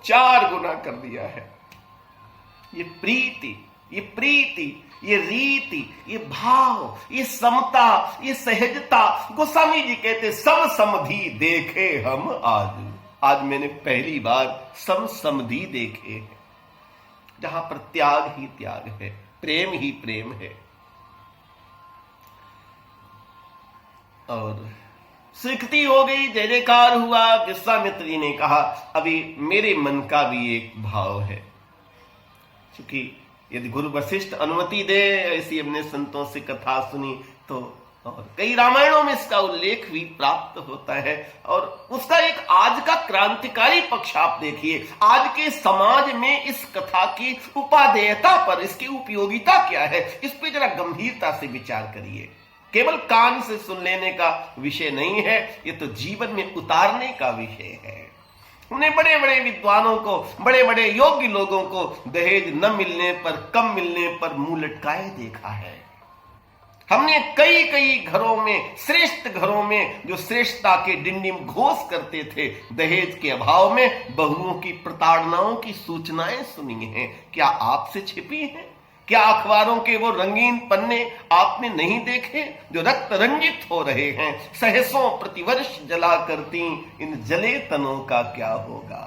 4 गुना कर दिया है। ये प्रीति, ये प्रीति, ये रीति, ये भाव, ये समता, ये सहजता, गोस्वामी जी कहते सम समधि देखे हम आज। आज मैंने पहली बार सम समधि देखे हैं, जहां पर त्याग ही त्याग है, प्रेम ही प्रेम है। और स्वीकृति हो गई, जय जयकार हुआ। विश्वामित्र जी ने कहा, अभी मेरे मन का भी एक भाव है, क्योंकि यदि गुरु वशिष्ठ अनुमति दे, ऐसी हमने संतों से कथा सुनी तो, और कई रामायणों में इसका उल्लेख भी प्राप्त होता है। और उसका एक आज का क्रांतिकारी पक्ष आप देखिए। आज के समाज में इस कथा की उपादेयता पर, इसकी उपयोगिता क्या है, इस पे जरा गंभीरता से विचार करिए। केवल कान से सुन लेने का विषय नहीं है, ये तो जीवन में उतारने का विषय है। हमने बड़े बड़े विद्वानों को, बड़े बड़े योग्य लोगों को दहेज न मिलने पर, कम मिलने पर मुंह लटकाए देखा है। हमने कई कई घरों में, श्रेष्ठ घरों में, जो श्रेष्ठता के डिंडिम घोष करते थे, दहेज के अभाव में बहुओं की प्रताड़नाओं की सूचनाएं सुनी हैं। क्या आपसे छिपी हैं? क्या अखबारों के वो रंगीन पन्ने आपने नहीं देखे जो रक्त रंजित हो रहे हैं? सहसों प्रतिवर्ष जला करती इन जले तनों का क्या होगा।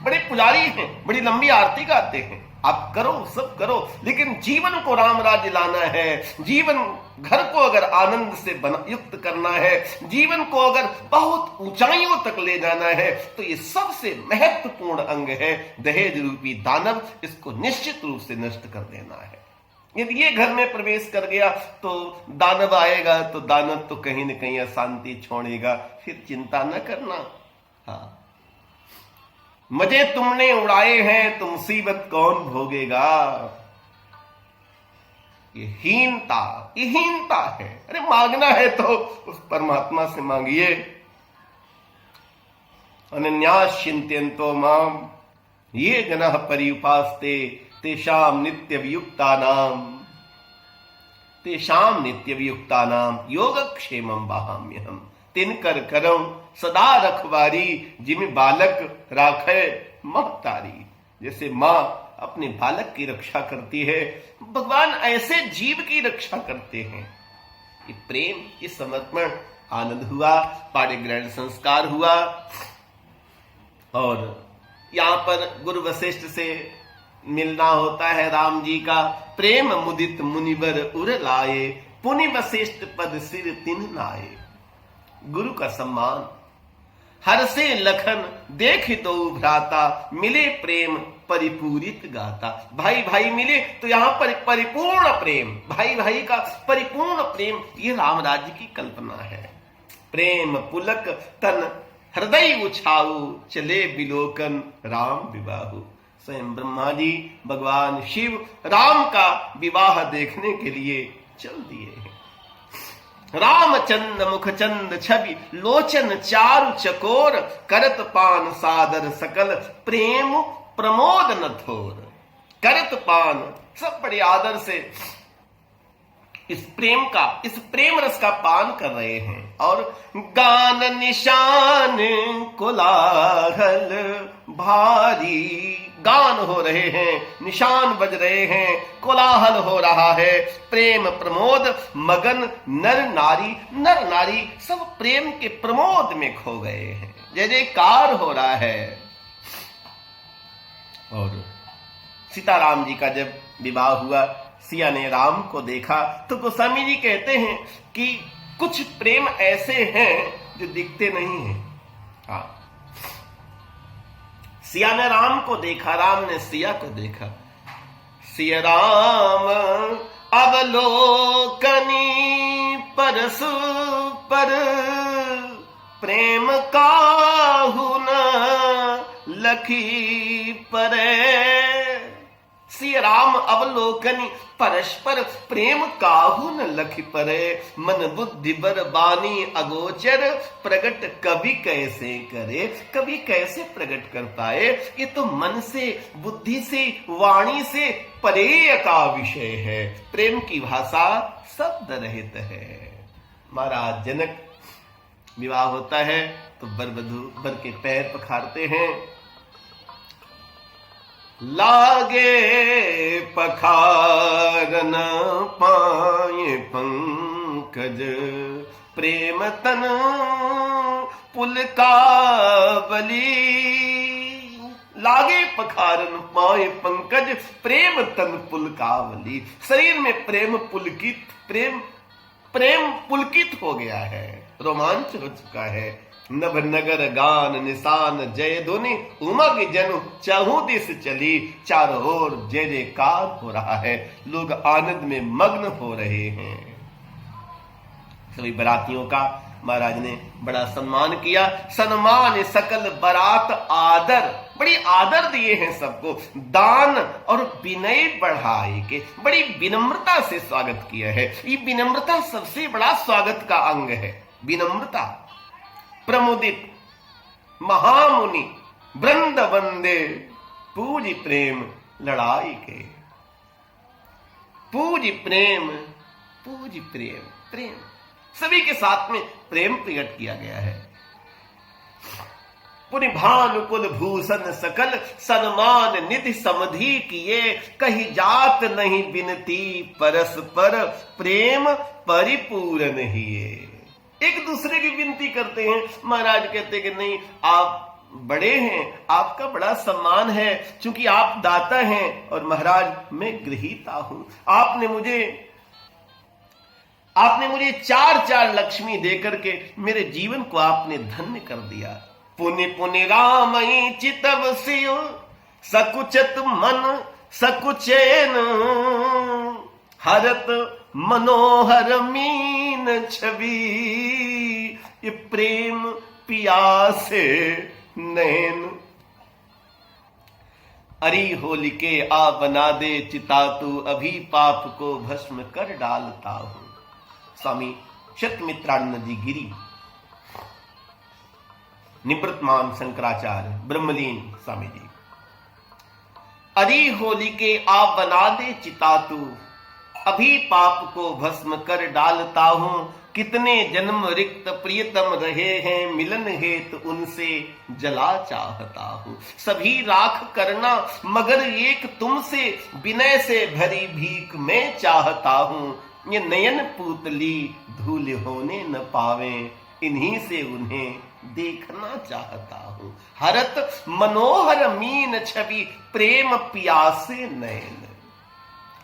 बड़े पुजारी हैं, बड़ी लंबी आरती गाते हैं, आप करो, सब करो, लेकिन जीवन को राम राज्य लाना है, जीवन घर को अगर आनंद से युक्त करना है, जीवन को अगर बहुत ऊंचाइयों तक ले जाना है, तो ये सबसे महत्वपूर्ण अंग है दहेज रूपी दानव। इसको निश्चित रूप से नष्ट कर देना है। यदि ये घर में प्रवेश कर गया तो दानव आएगा, तो दानव तो कहीं न कहीं अशांति छोड़ेगा। फिर चिंता न करना। हाँ, मजे तुमने उड़ाए हैं तो मुसीबत कौन भोगेगा। ये हीनता है। अरे मांगना है तो उस परमात्मा से मांगिए। अनन्यास चिंत्यन्तो माम ये जनः पर्युपास्ते तेषाम नित्य वियुक्तानाम योगक्षेमं वहाम्यहम्। तिनकर करम सदा रखवारी जिम बालक राखे महतारी। जैसे मां अपने बालक की रक्षा करती है, भगवान ऐसे जीव की रक्षा करते हैं। ये प्रेम, ये समर्पण, आनंद हुआ, पाणिग्रहण संस्कार हुआ। और यहां पर गुरु वशिष्ठ से मिलना होता है राम जी का। प्रेम मुदित मुनिवर उर लाए, पुनि वशिष्ठ पद सिर तिन नाये। गुरु का सम्मान। हर से लखन देख दो भ्राता, मिले प्रेम परिपूरित गाता। भाई भाई मिले तो यहां पर परिपूर्ण प्रेम, भाई भाई का परिपूर्ण प्रेम, ये राम राज्य की कल्पना है। प्रेम पुलक तन हृदय उछाऊ, चले बिलोकन राम विवाहु। स्वयं ब्रह्मा जी भगवान शिव राम का विवाह देखने के लिए चल दिए हैं। रामचंद मुखचंद छवि लोचन चारु चकोर, करत पान सादर सकल प्रेम प्रमोद न थोर। करत पान, सब बड़े आदर से इस प्रेम रस का पान कर रहे हैं। और गान निशान कोलाहल भारी, गान हो रहे हैं, निशान बज रहे हैं, कोलाहल हो रहा है। प्रेम प्रमोद मगन नर नारी सब प्रेम के प्रमोद में खो गए हैं। जय जयकार हो रहा है। और सीताराम जी का जब विवाह हुआ, सिया ने राम को देखा तो गोस्वामी जी कहते हैं कि कुछ प्रेम ऐसे हैं जो दिखते नहीं हैं। हाँ, सिया ने राम को देखा, राम ने सिया को देखा। सिया राम अवलोकनी परस पर, प्रेम काहु न लखी परे। सिया राम अवलोकनी परस्पर, प्रेम काहु न लखी परे। मन बुद्धि बर बानी अगोचर, प्रकट कभी कैसे करे। कभी कैसे प्रकट कर पाए, ये तो मन से, बुद्धि से, वाणी से परे का विषय है। प्रेम की भाषा शब्द रहित है। महाराज जनक विवाह होता है तो वर वधू वर के पैर पखारते हैं। लागे पखारन पाए पंकज, प्रेम तन पुलकावली। लागे पखारन पाए पंकज, प्रेम तन पुलकावली। शरीर में प्रेम पुलकित हो गया है, रोमांच हो चुका है। नभ नगर गान निशान जय धुनि, उमग जनु चहु दिस चली। चारों ओर जय जयकार हो रहा है, लोग आनंद में मग्न हो रहे हैं। सभी बरातियों का महाराज ने बड़ा सम्मान किया। सम्मान सकल बारात आदर, बड़ी आदर दिए हैं सबको। दान और विनय बढ़ाए के बड़ी विनम्रता से स्वागत किया है। ये विनम्रता सबसे बड़ा स्वागत का अंग है। विनम्रता। प्रमुदित महामुनि वृंद वंदे, पूज प्रेम लड़ाई के। पूज प्रेम सभी के साथ में प्रेम प्रकट किया गया है। पुनि भानुकुल भूषण सकल, सन्मान निधि समधि किए। कही जात नहीं बिनती, परस्पर प्रेम परिपूर्ण हिए। एक दूसरे की विनती करते हैं। महाराज कहते कि नहीं, आप बड़े हैं, आपका बड़ा सम्मान है, क्योंकि आप दाता हैं और महाराज मैं गृहीता हूं। आपने मुझे चार चार लक्ष्मी देकर के मेरे जीवन को आपने धन्य कर दिया। पुण्य पुण्य राम चितव सियो सकुचत मन सकुचैन, हरत मनोहर मीन छवि, ये प्रेम पियासे नैन। अरी होलिके आ बना दे चिता, तू अभी पाप को भस्म कर डालता हूं। स्वामी शतमित्रानंद जी गिरी, निवृत्तमान शंकराचार्य ब्रह्मलीन स्वामी जी। अरी होलिके आ बना दे चिता, तू अभी पाप को भस्म कर डालता हूं। कितने जन्म रिक्त प्रियतम रहे हैं, मिलन हेतु उनसे जला चाहता हूं। सभी राख करना मगर एक तुमसे, विनय से भरी भीख मैं चाहता हूं। ये नयन पूतली धूल होने न पावे, इन्हीं से उन्हें देखना चाहता हूं। हरत मनोहर मीन छवि, प्रेम प्यासे नयन।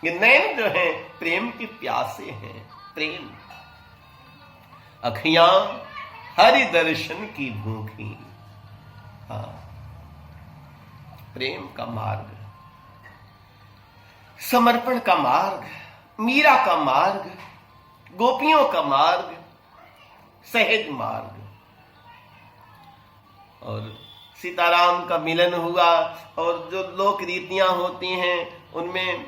ये नयन जो है प्रेम के प्यासे हैं। प्रेम अखियां हरि दर्शन की भूखी। हाँ, प्रेम का मार्ग, समर्पण का मार्ग, मीरा का मार्ग, गोपियों का मार्ग, सहज मार्ग। और सीताराम का मिलन हुआ और जो लोक रीतियां होती हैं उनमें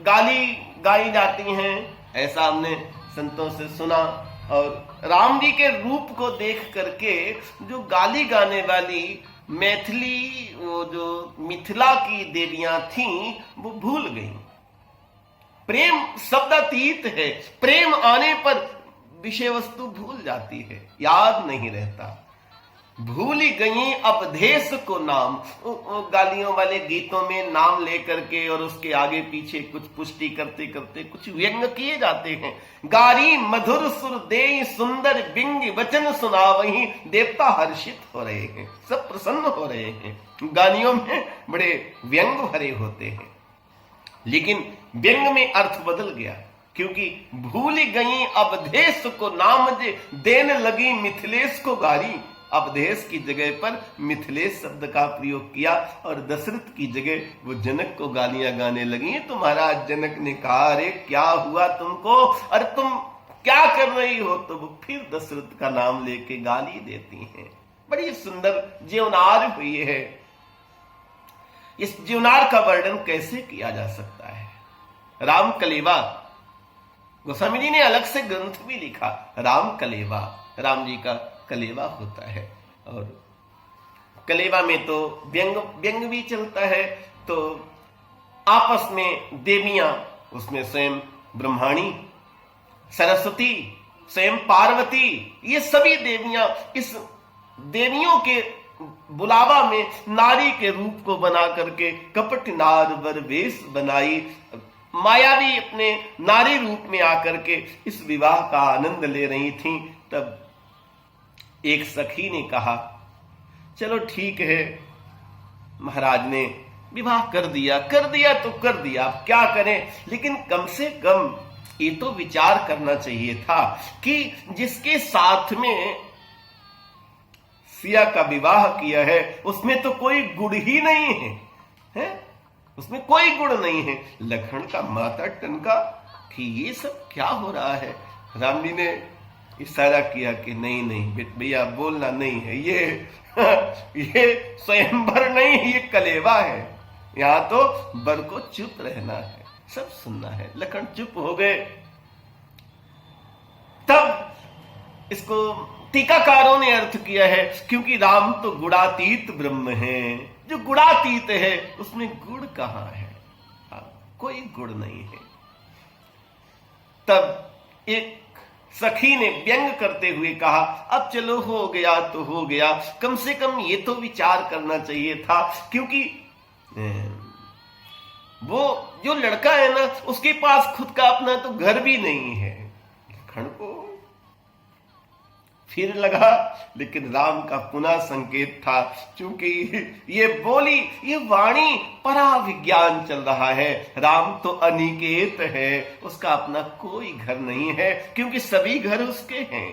गाली गाई जाती हैं, ऐसा हमने संतों से सुना। और राम जी के रूप को देख करके जो गाली गाने वाली मैथिली, वो जो मिथिला की देवियां थीं, वो भूल गईं। प्रेम शब्दातीत है, प्रेम आने पर विषय वस्तु भूल जाती है, याद नहीं रहता। भूली गई अपदेश को नाम, गालियों वाले गीतों में नाम लेकर के और उसके आगे पीछे कुछ पुष्टि करते करते कुछ व्यंग किए जाते हैं। गारी मधुर सुर दे सुंदर बिंग वचन सुनावही, देवता हर्षित हो रहे हैं, सब प्रसन्न हो रहे हैं। गालियों में बड़े व्यंग भरे होते हैं, लेकिन व्यंग में अर्थ बदल गया, क्योंकि भूली गई अवधेश को नाम जे, देन लगी मिथिलेश को गारी। अवधेश की जगह पर मिथिलेश शब्द का प्रयोग किया और दशरथ की जगह वो जनक को गालियां गाने लगी। तो महाराज जनक ने कहा, अरे क्या हुआ तुमको, अरे तुम क्या कर रही हो? तो वो फिर दशरथ का नाम लेके गाली देती हैं। बड़ी सुंदर जीवनार हुई है। इस जीवनार का वर्णन कैसे किया जा सकता है? राम कलेवा, गोस्वामी जी ने अलग से ग्रंथ भी लिखा, राम कलेवा। राम जी का कलेवा होता है और कलेवा में तो व्यंग भी चलता है। तो आपस में देवियां, उसमें स्वयं ब्रह्माणी, सरस्वती, स्वयं पार्वती, ये सभी देवियां इस देवियों के बुलावा में नारी के रूप को बना करके कपट नार वर वेश बनाई। मायावी अपने नारी रूप में आकर के इस विवाह का आनंद ले रही थीं। तब एक सखी ने कहा, चलो ठीक है, महाराज ने विवाह कर दिया तो कर दिया, अब क्या करें, लेकिन कम से कम ये तो विचार करना चाहिए था कि जिसके साथ में सिया का विवाह किया है उसमें तो कोई गुण ही नहीं है, उसमें कोई गुण नहीं है। लखन का माता टनका कि ये सब क्या हो रहा है। राम जी ने इशारा किया कि नहीं भैया बोलना नहीं है, ये स्वयंवर नहीं, ये कलेवा है, यहां तो बर को चुप रहना है, सब सुनना है। लखन चुप हो गए। तब इसको टीकाकारों ने अर्थ किया है, क्योंकि राम तो गुणातीत ब्रह्म है, जो गुणातीत है उसमें गुण कहां है? कोई गुण नहीं है। तब एक सखी ने व्यंग करते हुए कहा, अब चलो हो गया तो हो गया, कम से कम ये तो विचार करना चाहिए था, क्योंकि वो जो लड़का है ना उसके पास खुद का अपना तो घर भी नहीं है। लखन को फिर लगा, लेकिन राम का पुनः संकेत था, क्योंकि ये बोली, ये वाणी पराविज्ञान चल रहा है। राम तो अनिकेत है, उसका अपना कोई घर नहीं है, क्योंकि सभी घर उसके हैं।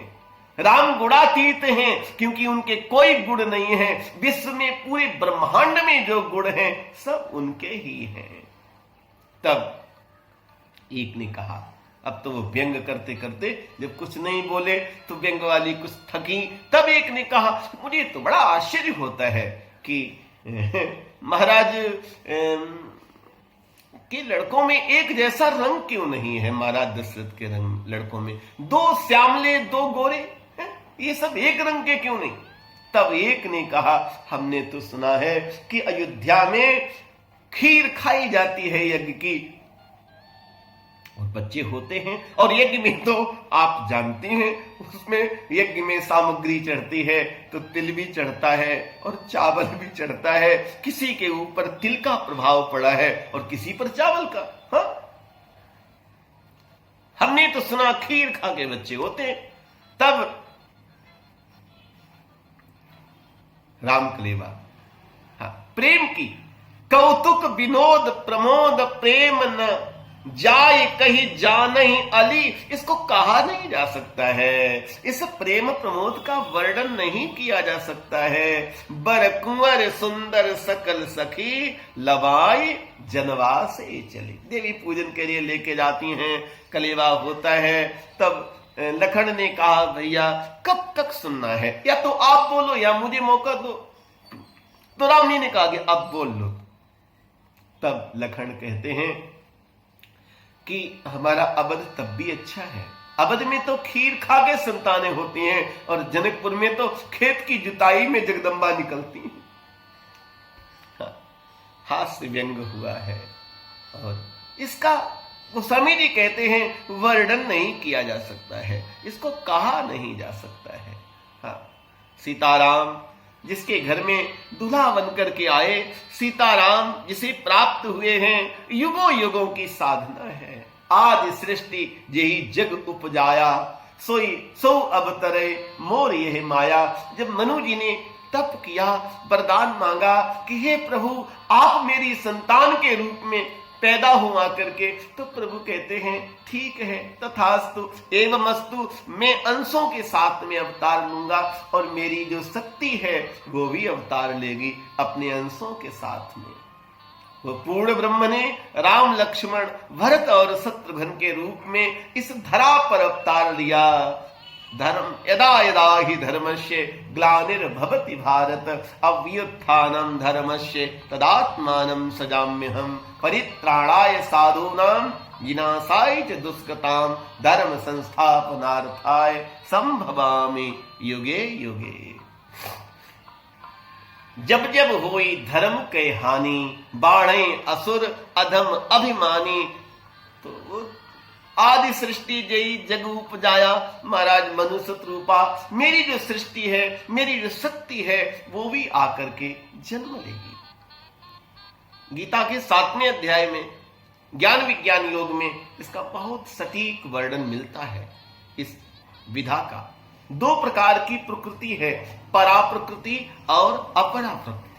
राम गुणातीत हैं, क्योंकि उनके कोई गुण नहीं है। विश्व में, पूरे ब्रह्मांड में जो गुण हैं सब उनके ही हैं। तब एक ने कहा, अब तो वो व्यंग करते करते जब कुछ नहीं बोले तो व्यंग वाली कुछ थकी, तब एक ने कहा, मुझे तो बड़ा आश्चर्य होता है कि महाराज के लड़कों में एक जैसा रंग क्यों नहीं है। महाराज दशरथ के रंग लड़कों में दो श्यामले दो गोरे, ये सब एक रंग के क्यों नहीं। तब एक ने कहा, हमने तो सुना है कि अयोध्या में खीर खाई जाती है यज्ञ की, और बच्चे होते हैं, और यज्ञ में तो आप जानते हैं उसमें यज्ञ में सामग्री चढ़ती है तो तिल भी चढ़ता है और चावल भी चढ़ता है। किसी के ऊपर तिल का प्रभाव पड़ा है और किसी पर चावल का। हाँ, हमने तो सुना खीर खा के बच्चे होते हैं। तब राम कलेवा, हाँ, प्रेम की कौतुक विनोद प्रमोद प्रेम न जाय कही जानहि अली, इसको कहा नहीं जा सकता है। इस प्रेम प्रमोद का वर्णन नहीं किया जा सकता है। बर कुंवर सुंदर सकल सखी लवाई जनवा से चली। देवी पूजन के लिए लेके जाती हैं, कलेवा होता है। तब लखन ने कहा, भैया कब तक सुनना है, या तो आप बोलो या मुझे मौका दो। तो राम ने कहा कि अब बोल लो। तब लखन कहते हैं कि हमारा अवध तब भी अच्छा है। अवध में तो खीर खा के संतानें होती हैं, और जनकपुर में तो खेत की जुताई में जगदम्बा निकलती हैं। हास्य व्यंग हुआ है, और इसका गोस्वामी जी कहते हैं वर्णन नहीं किया जा सकता है, इसको कहा नहीं जा सकता है। हाँ, सीताराम जिसके घर में दूल्हा बनकर के आए, सीताराम जिसे प्राप्त हुए हैं, युगों युगों की साधना है। आज सृष्टि यही जग उपजाया, सोई सो अवतरे मोर यह माया। जब मनु जी ने तप किया, वरदान मांगा कि हे प्रभु आप मेरी संतान के रूप में पैदा हुआ करके, तो प्रभु कहते हैं ठीक है, तथास्तु एवमस्तु, मैं अंशों के साथ में अवतार लूंगा, और मेरी जो शक्ति है वो भी अवतार लेगी अपने अंशों के साथ में। वो पूर्ण ब्रह्म ने राम लक्ष्मण भरत और शत्रुघ्न के रूप में इस धरा पर अवतार लिया। धर्म यदा यदा हि धर्मस्य ग्लानिर्भवति भारत, अव्युत्थानं धर्मस्य तदात्मानं सजाम्यहम्, परित्राणाय साधूनां विनाशाय च दुष्कृतां, धर्म संस्थापनार्थाय संभवामि युगे युगे। जब जब होई धर्म के हानि, बाढ़े असुर अधम अभिमानी। तो आदि सृष्टि जई जग उपजाया, महाराज मनुष्य रूपा मेरी जो सृष्टि है, मेरी जो शक्ति है, वो भी आकर के जन्म लेगी। गीता के 7वें अध्याय में ज्ञान विज्ञान योग में इसका बहुत सटीक वर्णन मिलता है। इस विधा का दो प्रकार की प्रकृति है, परा प्रकृति और अपरा प्रकृति।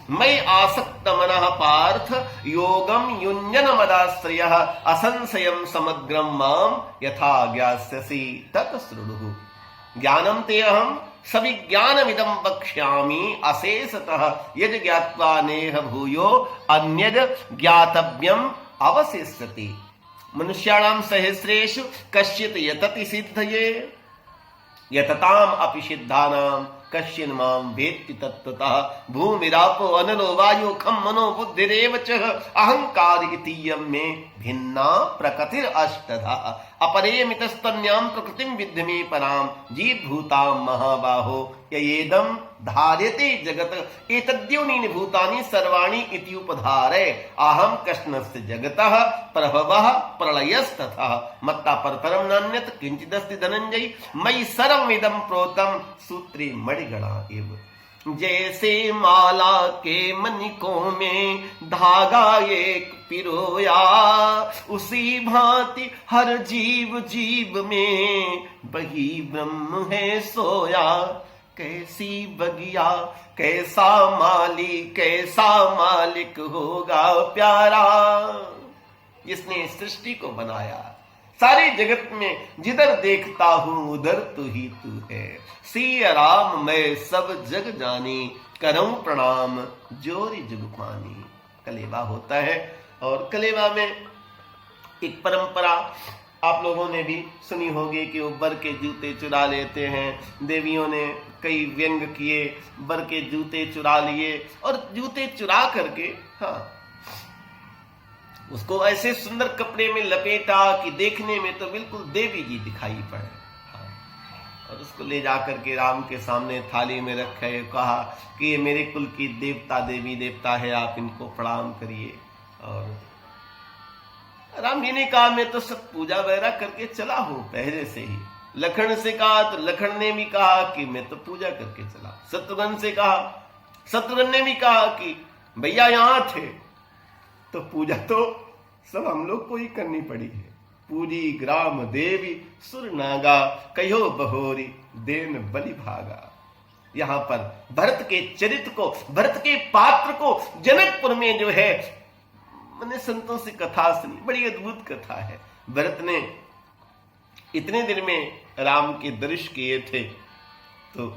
मयि आसक्त मनः पार्थ योगम युञ्जन मदाश्रयः, असंशयम समग्रम माम यथा ज्ञास्यसि तत् शृणु। ज्ञानम ते अहम सविज्ञानमिदं वक्ष्यामि अशेषतः, यद् ज्ञात्वा नेह भूयो अन्यद् ज्ञातव्यम् अवशिष्यति। मनुष्याणां सहस्रेषु कश्चित् यतति सिद्धये, यतताम् अपि सिद्धानां कश्चिन् मां वेत्ति तत्त्वतः। भूमिरापो अनलो वायु खं मनो बुद्धिरेव च, अहंकार इतीयं मे भिन्ना प्रकृतिर अष्टधा। अपरेमितस्तन्यां प्रकृतिं विद्धि मे परां, जीवभूतां महाबाहो ययेदं धार्यते जगत। एतद्योनीनि भूतानि सर्वाणि इति उपधारय, अहं कृष्णस्य जगतः प्रभवः प्रलयस्तथा। मत्ता परतरं नान्यत् किंचिदस्ति धनंजय, मयि सर्वमिदं प्रोतं सूत्रे मणिगणा एव। जैसे माला के मनिकों में धागा एक पिरोया, उसी भांति हर जीव जीव में वही ब्रह्म है सोया। कैसी बगिया कैसा माली कैसा मालिक होगा प्यारा, जिसने सृष्टि को बनाया। सारे जगत में जिधर देखता हूं उधर तू ही तू है। सिया राम मैं सब जग जानी, करऊं प्रणाम जोरी जुग पानी। कलेवा होता है, और कलेवा में एक परंपरा आप लोगों ने भी सुनी होगी कि वो बर के जूते चुरा लेते हैं। देवियों ने कई व्यंग किए, बर के जूते चुरा लिए, और जूते चुरा करके उसको ऐसे सुंदर कपड़े में लपेटा कि देखने में तो बिल्कुल देवी जी दिखाई पड़े। और उसको ले जाकर के राम के सामने थाली में रखे, कहा कि ये मेरे कुल की देवता देवी देवता है, आप इनको प्रणाम करिए। और राम जी ने कहा मैं तो सब पूजा वगैरह करके चला हूं पहले से ही। लखन से कहा तो लखन ने भी कहा कि मैं तो पूजा करके चला। शत्रुघ्न से कहा, शत्रुघ्न ने भी कहा कि भैया यहां थे तो पूजा तो सब हम लोग को ही करनी पड़ी है। पूरी ग्राम देवी सुर नागा, कहो बहोरी देन बलि भागा। यहां पर भरत के चरित्र को, भरत के पात्र को जनकपुर में जो है, मैंने संतों से कथा सुनी, बड़ी अद्भुत कथा है। भरत ने इतने दिन में राम के दर्शन किए थे, तो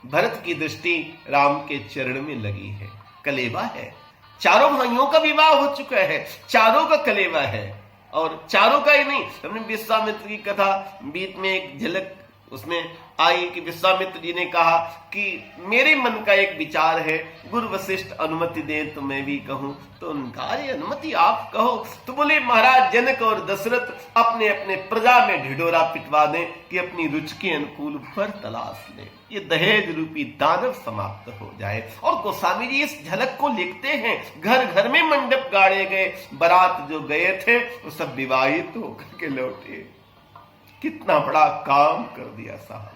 भरत की दृष्टि राम के चरण में लगी है। कलेवा है, चारों भाइयों का विवाह हो चुका है, चारों का कलेवा है। और चारों का ही नहीं, हमने विश्वामित्र की कथा बीच में एक झलक उसमें आई कि विश्वामित्र जी ने कहा कि मेरे मन का एक विचार है, गुरु वशिष्ठ अनुमति दे तो मैं भी कहूं। तो उनका अरे अनुमति आप कहो। तो बोले महाराज जनक और दशरथ अपने अपने प्रजा में ढिढोरा पिटवा दें कि अपनी रुचि के अनुकूल वर तलाश ले, ये दहेज रूपी दानव समाप्त हो जाए। और गोस्वामी जी इस झलक को लिखते हैं, घर घर में मंडप गाड़े गए, बारात जो गए थे वो सब विवाहित होकर के लौटे। कितना बड़ा काम कर दिया साहब,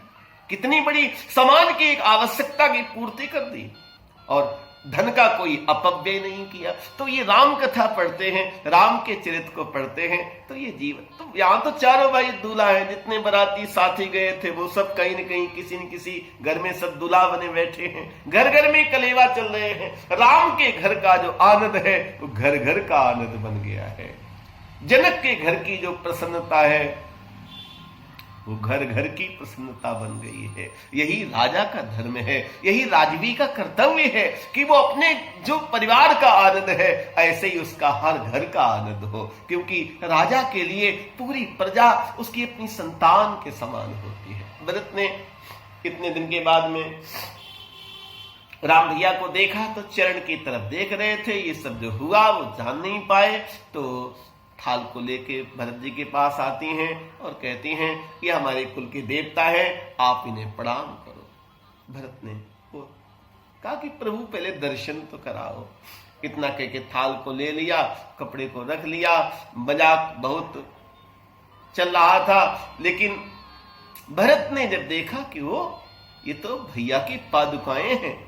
कितनी बड़ी समाज की एक आवश्यकता की पूर्ति कर दी, और धन का कोई अपव्यय नहीं किया। तो ये राम कथा पढ़ते हैं, राम के चरित्र को पढ़ते हैं, तो ये जीवन। तो यहाँ तो चारों भाई दूल्हा है, जितने बाराती साथी गए थे वो सब कहीं न कहीं किसी न किसी घर में सब दूल्हा बने बैठे हैं। घर घर में कलेवा चल रहे हैं। राम के घर का जो आनंद है वो घर घर का आनंद बन गया है। जनक के घर की जो प्रसन्नता है वो घर घर की प्रसन्नता बन गई है। यही राजा का धर्म है, यही राजवी का कर्तव्य है कि वो अपने जो परिवार का आनंद है ऐसे ही उसका हर घर का आनंद हो, क्योंकि राजा के लिए पूरी प्रजा उसकी अपनी संतान के समान होती है। भरत ने इतने दिन के बाद में राम भैया को देखा तो चरण की तरफ देख रहे थे। ये सब जो हुआ वो जान नहीं पाए, तो थाल को लेके भरत जी के पास आती हैं और कहती हैं कि हमारे कुल के देवता है, आप इन्हें प्रणाम करो। भरत ने वो कहा कि प्रभु पहले दर्शन तो कराओ। इतना कह के थाल को ले लिया, कपड़े को रख लिया। मजाक बहुत चल रहा था, लेकिन भरत ने जब देखा कि वो ये तो भैया की पादुकाएं हैं,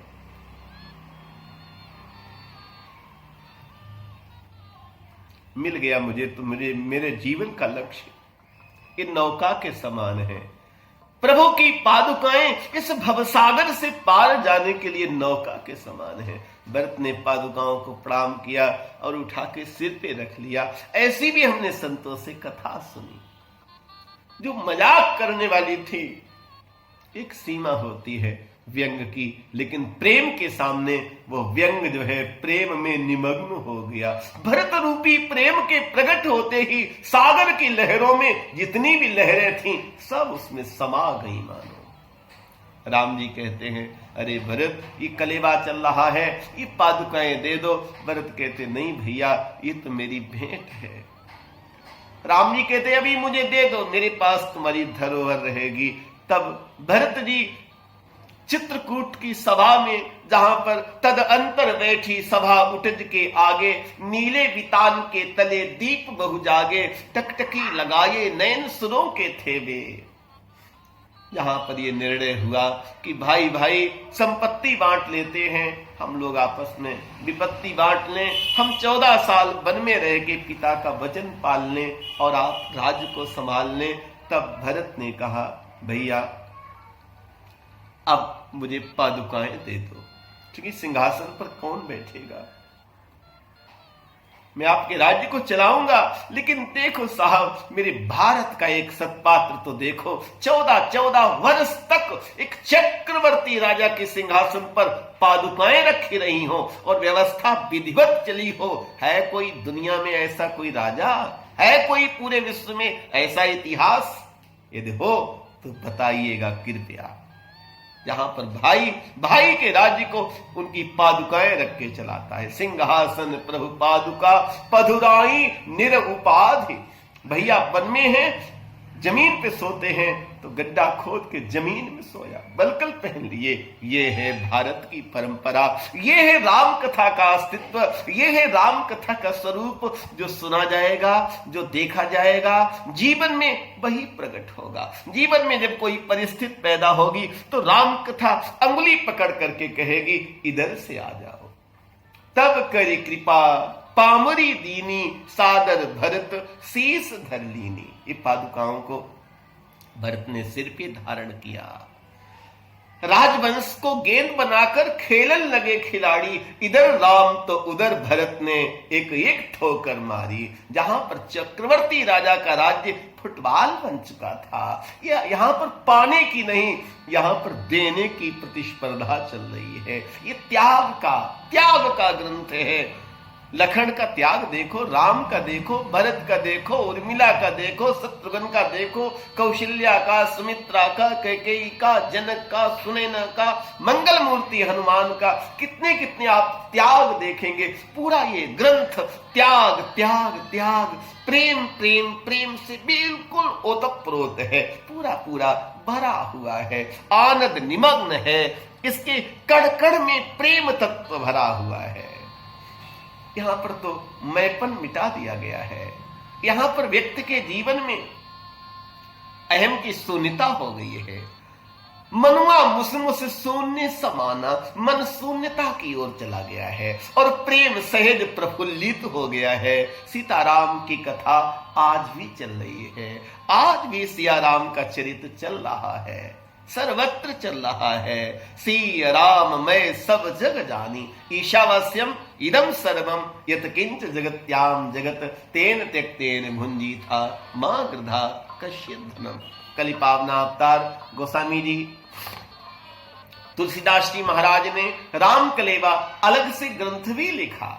मिल गया मुझे तो मेरे जीवन का लक्ष्य ये नौका के समान है। प्रभु की पादुकाएं इस भवसागर से पार जाने के लिए नौका के समान है। भरत ने पादुकाओं को प्रणाम किया और उठा के सिर पे रख लिया। ऐसी भी हमने संतों से कथा सुनी जो मजाक करने वाली थी। एक सीमा होती है व्यंग की, लेकिन प्रेम के सामने वो व्यंग जो है प्रेम में निमग्न हो गया। भरत रूपी प्रेम के प्रकट होते ही सागर की लहरों में जितनी भी लहरें थीं सब उसमें समा गई मानो। राम जी कहते हैं अरे भरत ये कलेवा चल रहा है, ये पादुकाएं दे दो। भरत कहते नहीं भैया ये तो मेरी भेंट है। राम जी कहते अभी मुझे दे दो, मेरे पास तुम्हारी धरोहर रहेगी। तब भरत जी चित्रकूट की सभा में, जहां पर तद अंतर बैठी सभा उठज के आगे, नीले वितान के तले दीप बहु जागे, टकटकी लगाए नयन सुरों के थेबे। जहां पर ये निर्णय हुआ कि भाई भाई संपत्ति बांट लेते हैं, हम लोग आपस में विपत्ति बांट लें, हम 14 साल वन में रह के पिता का वचन पाल लें और आप राज्य को संभाल लें। तब भरत ने कहा, भैया अब मुझे पादुकाएं दे दो, क्योंकि सिंहासन पर कौन बैठेगा, मैं आपके राज्य को चलाऊंगा, लेकिन देखो साहब मेरे भारत का एक सत्पात्र तो देखो, 14 वर्ष तक एक चक्रवर्ती राजा के सिंहासन पर पादुकाएं रखी रही हो और व्यवस्था विधिवत चली हो। है कोई दुनिया में ऐसा कोई राजा, है कोई पूरे विश्व में ऐसा इतिहास? यदि हो तो बताइएगा कृपया। जहां पर भाई भाई के राज्य को उनकी पादुकाएं रख के चलाता है। सिंहासन प्रभु पादुका पधुराई निरउपाधि। भैया वन में है, जमीन पे सोते हैं तो गड्ढा खोद के जमीन में सोया, बलकल पहन लिए। ये है भारत की परंपरा, ये है राम कथा का अस्तित्व, ये है राम कथा का स्वरूप। जो सुना जाएगा, जो देखा जाएगा, जीवन में वही प्रकट होगा। जीवन में जब कोई परिस्थिति पैदा होगी तो राम कथा अंगुली पकड़ करके कहेगी, इधर से आ जाओ। तब करी कृपा पामरी दीनी, सादर भरत शीस धर लीनी। ये पादुकाओं को भरत ने सिर पे धारण किया। राजवंश को गेंद बनाकर खेलन लगे खिलाड़ी, इधर राम तो उधर भरत ने एक एक ठोकर मारी। जहां पर चक्रवर्ती राजा का राज्य फुटबॉल बन चुका था, यहां पर पाने की नहीं, यहां पर देने की प्रतिस्पर्धा चल रही है। ये त्याग का ग्रंथ है। लखन का त्याग देखो, राम का देखो, भरत का देखो, उर्मिला का देखो, शत्रुघ्न का देखो, कौशल्या का, सुमित्रा का, कैकेयी का, जनक का, सुनैना का, मंगल मूर्ति हनुमान का, कितने कितने आप त्याग देखेंगे। पूरा ये ग्रंथ त्याग त्याग त्याग, प्रेम प्रेम प्रेम से बिल्कुल ओतप्रोत है, पूरा पूरा भरा हुआ है, आनंद निमग्न है, इसके कण कण में प्रेम तत्व भरा हुआ है। यहां पर तो मैंपन मिटा दिया गया है। यहां पर व्यक्ति के जीवन में अहम की शून्यता हो गई है। मनुआ मुसमुस शून्य समाना, मन शून्यता की ओर चला गया है और प्रेम सहज प्रफुल्लित हो गया है। सीताराम की कथा आज भी चल रही है, आज भी सिया राम का चरित्र चल रहा है, सर्वत्र चल रहा है। सिया राम मैं सब जग जानी, ईशावास्यम इदम सर्वम यत किंच जगत्याम जगत तेन त्यक्तेन भुंजी था मां गृधा कश्यप धनम। कलि पावना अवतार गोस्वामी जी, तुलसीदास जी महाराज ने राम कलेवा अलग से ग्रंथ भी लिखा।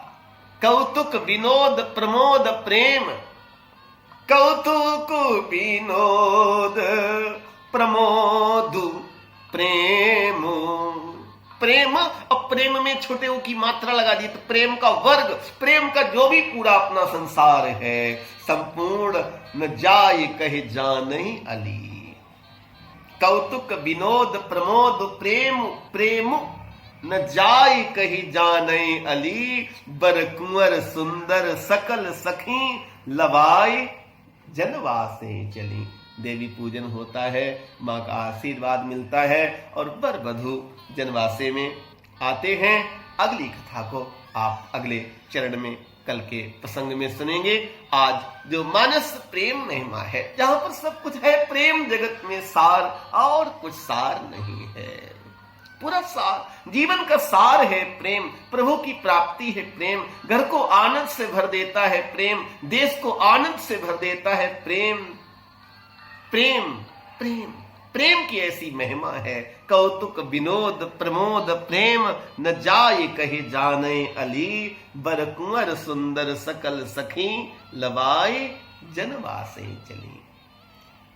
कौतुक विनोद प्रमोद प्रेम, कौतुक विनोद प्रमोद प्रेम। प्रेम और प्रेम में छोटे ओ की मात्रा लगा दी तो प्रेम का वर्ग, प्रेम का जो भी पूरा अपना संसार है, संपूर्ण न जाय कहे जानहि अली। कौतुक विनोद प्रमोद प्रेम, प्रेम न जाय कही जानहि अली। बर कुंवर सुंदर सकल सखी, लवाई जनवासे चली। देवी पूजन होता है, माँ का आशीर्वाद मिलता है और वर वधू जनवासे में आते हैं। अगली कथा को आप अगले चरण में कल के प्रसंग में सुनेंगे। आज जो मानस प्रेम महिमा है, जहां पर सब कुछ है प्रेम, जगत में सार और कुछ सार नहीं है। पूरा सार, जीवन का सार है प्रेम, प्रभु की प्राप्ति है प्रेम, घर को आनंद से भर देता है प्रेम, देश को आनंद से भर देता है प्रेम। प्रेम प्रेम प्रेम की ऐसी महिमा है। कौतुक विनोद प्रमोद प्रेम, न जाय कहे जाने अली। बर कुंवर सुंदर सकल सखी, लवाए जनवासे चली।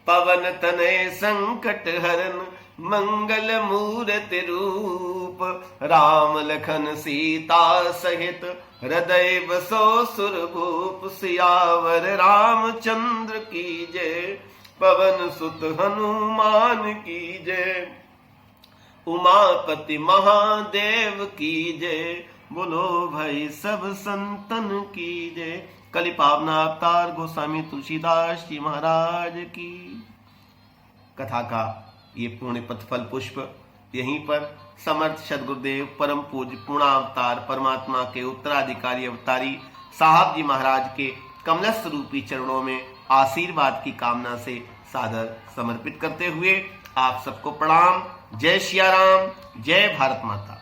पवन तनय संकट हरन, मंगल मूर्ति रूप। राम लखन सीता सहित, हृदय बसो सुरभूप। सियावर रामचंद्र की जय, पवन सुत हनुमान की जय। उमापति महादेव की जय, बोलो भाई सब संतन की जय। कलि पावना अवतार गोस्वामी तुलसीदास जी महाराज की। कथा का ये पुण्य पथ फल पुष्प यहीं पर समर्थ सदगुरुदेव परम पूज्य पूर्णावतार परमात्मा के उत्तराधिकारी अवतारी साहब जी महाराज के कमलस्थ रूपी चरणों में आशीर्वाद की कामना से सादर समर्पित करते हुए आप सबको प्रणाम। जय सिया राम, जय भारत माता।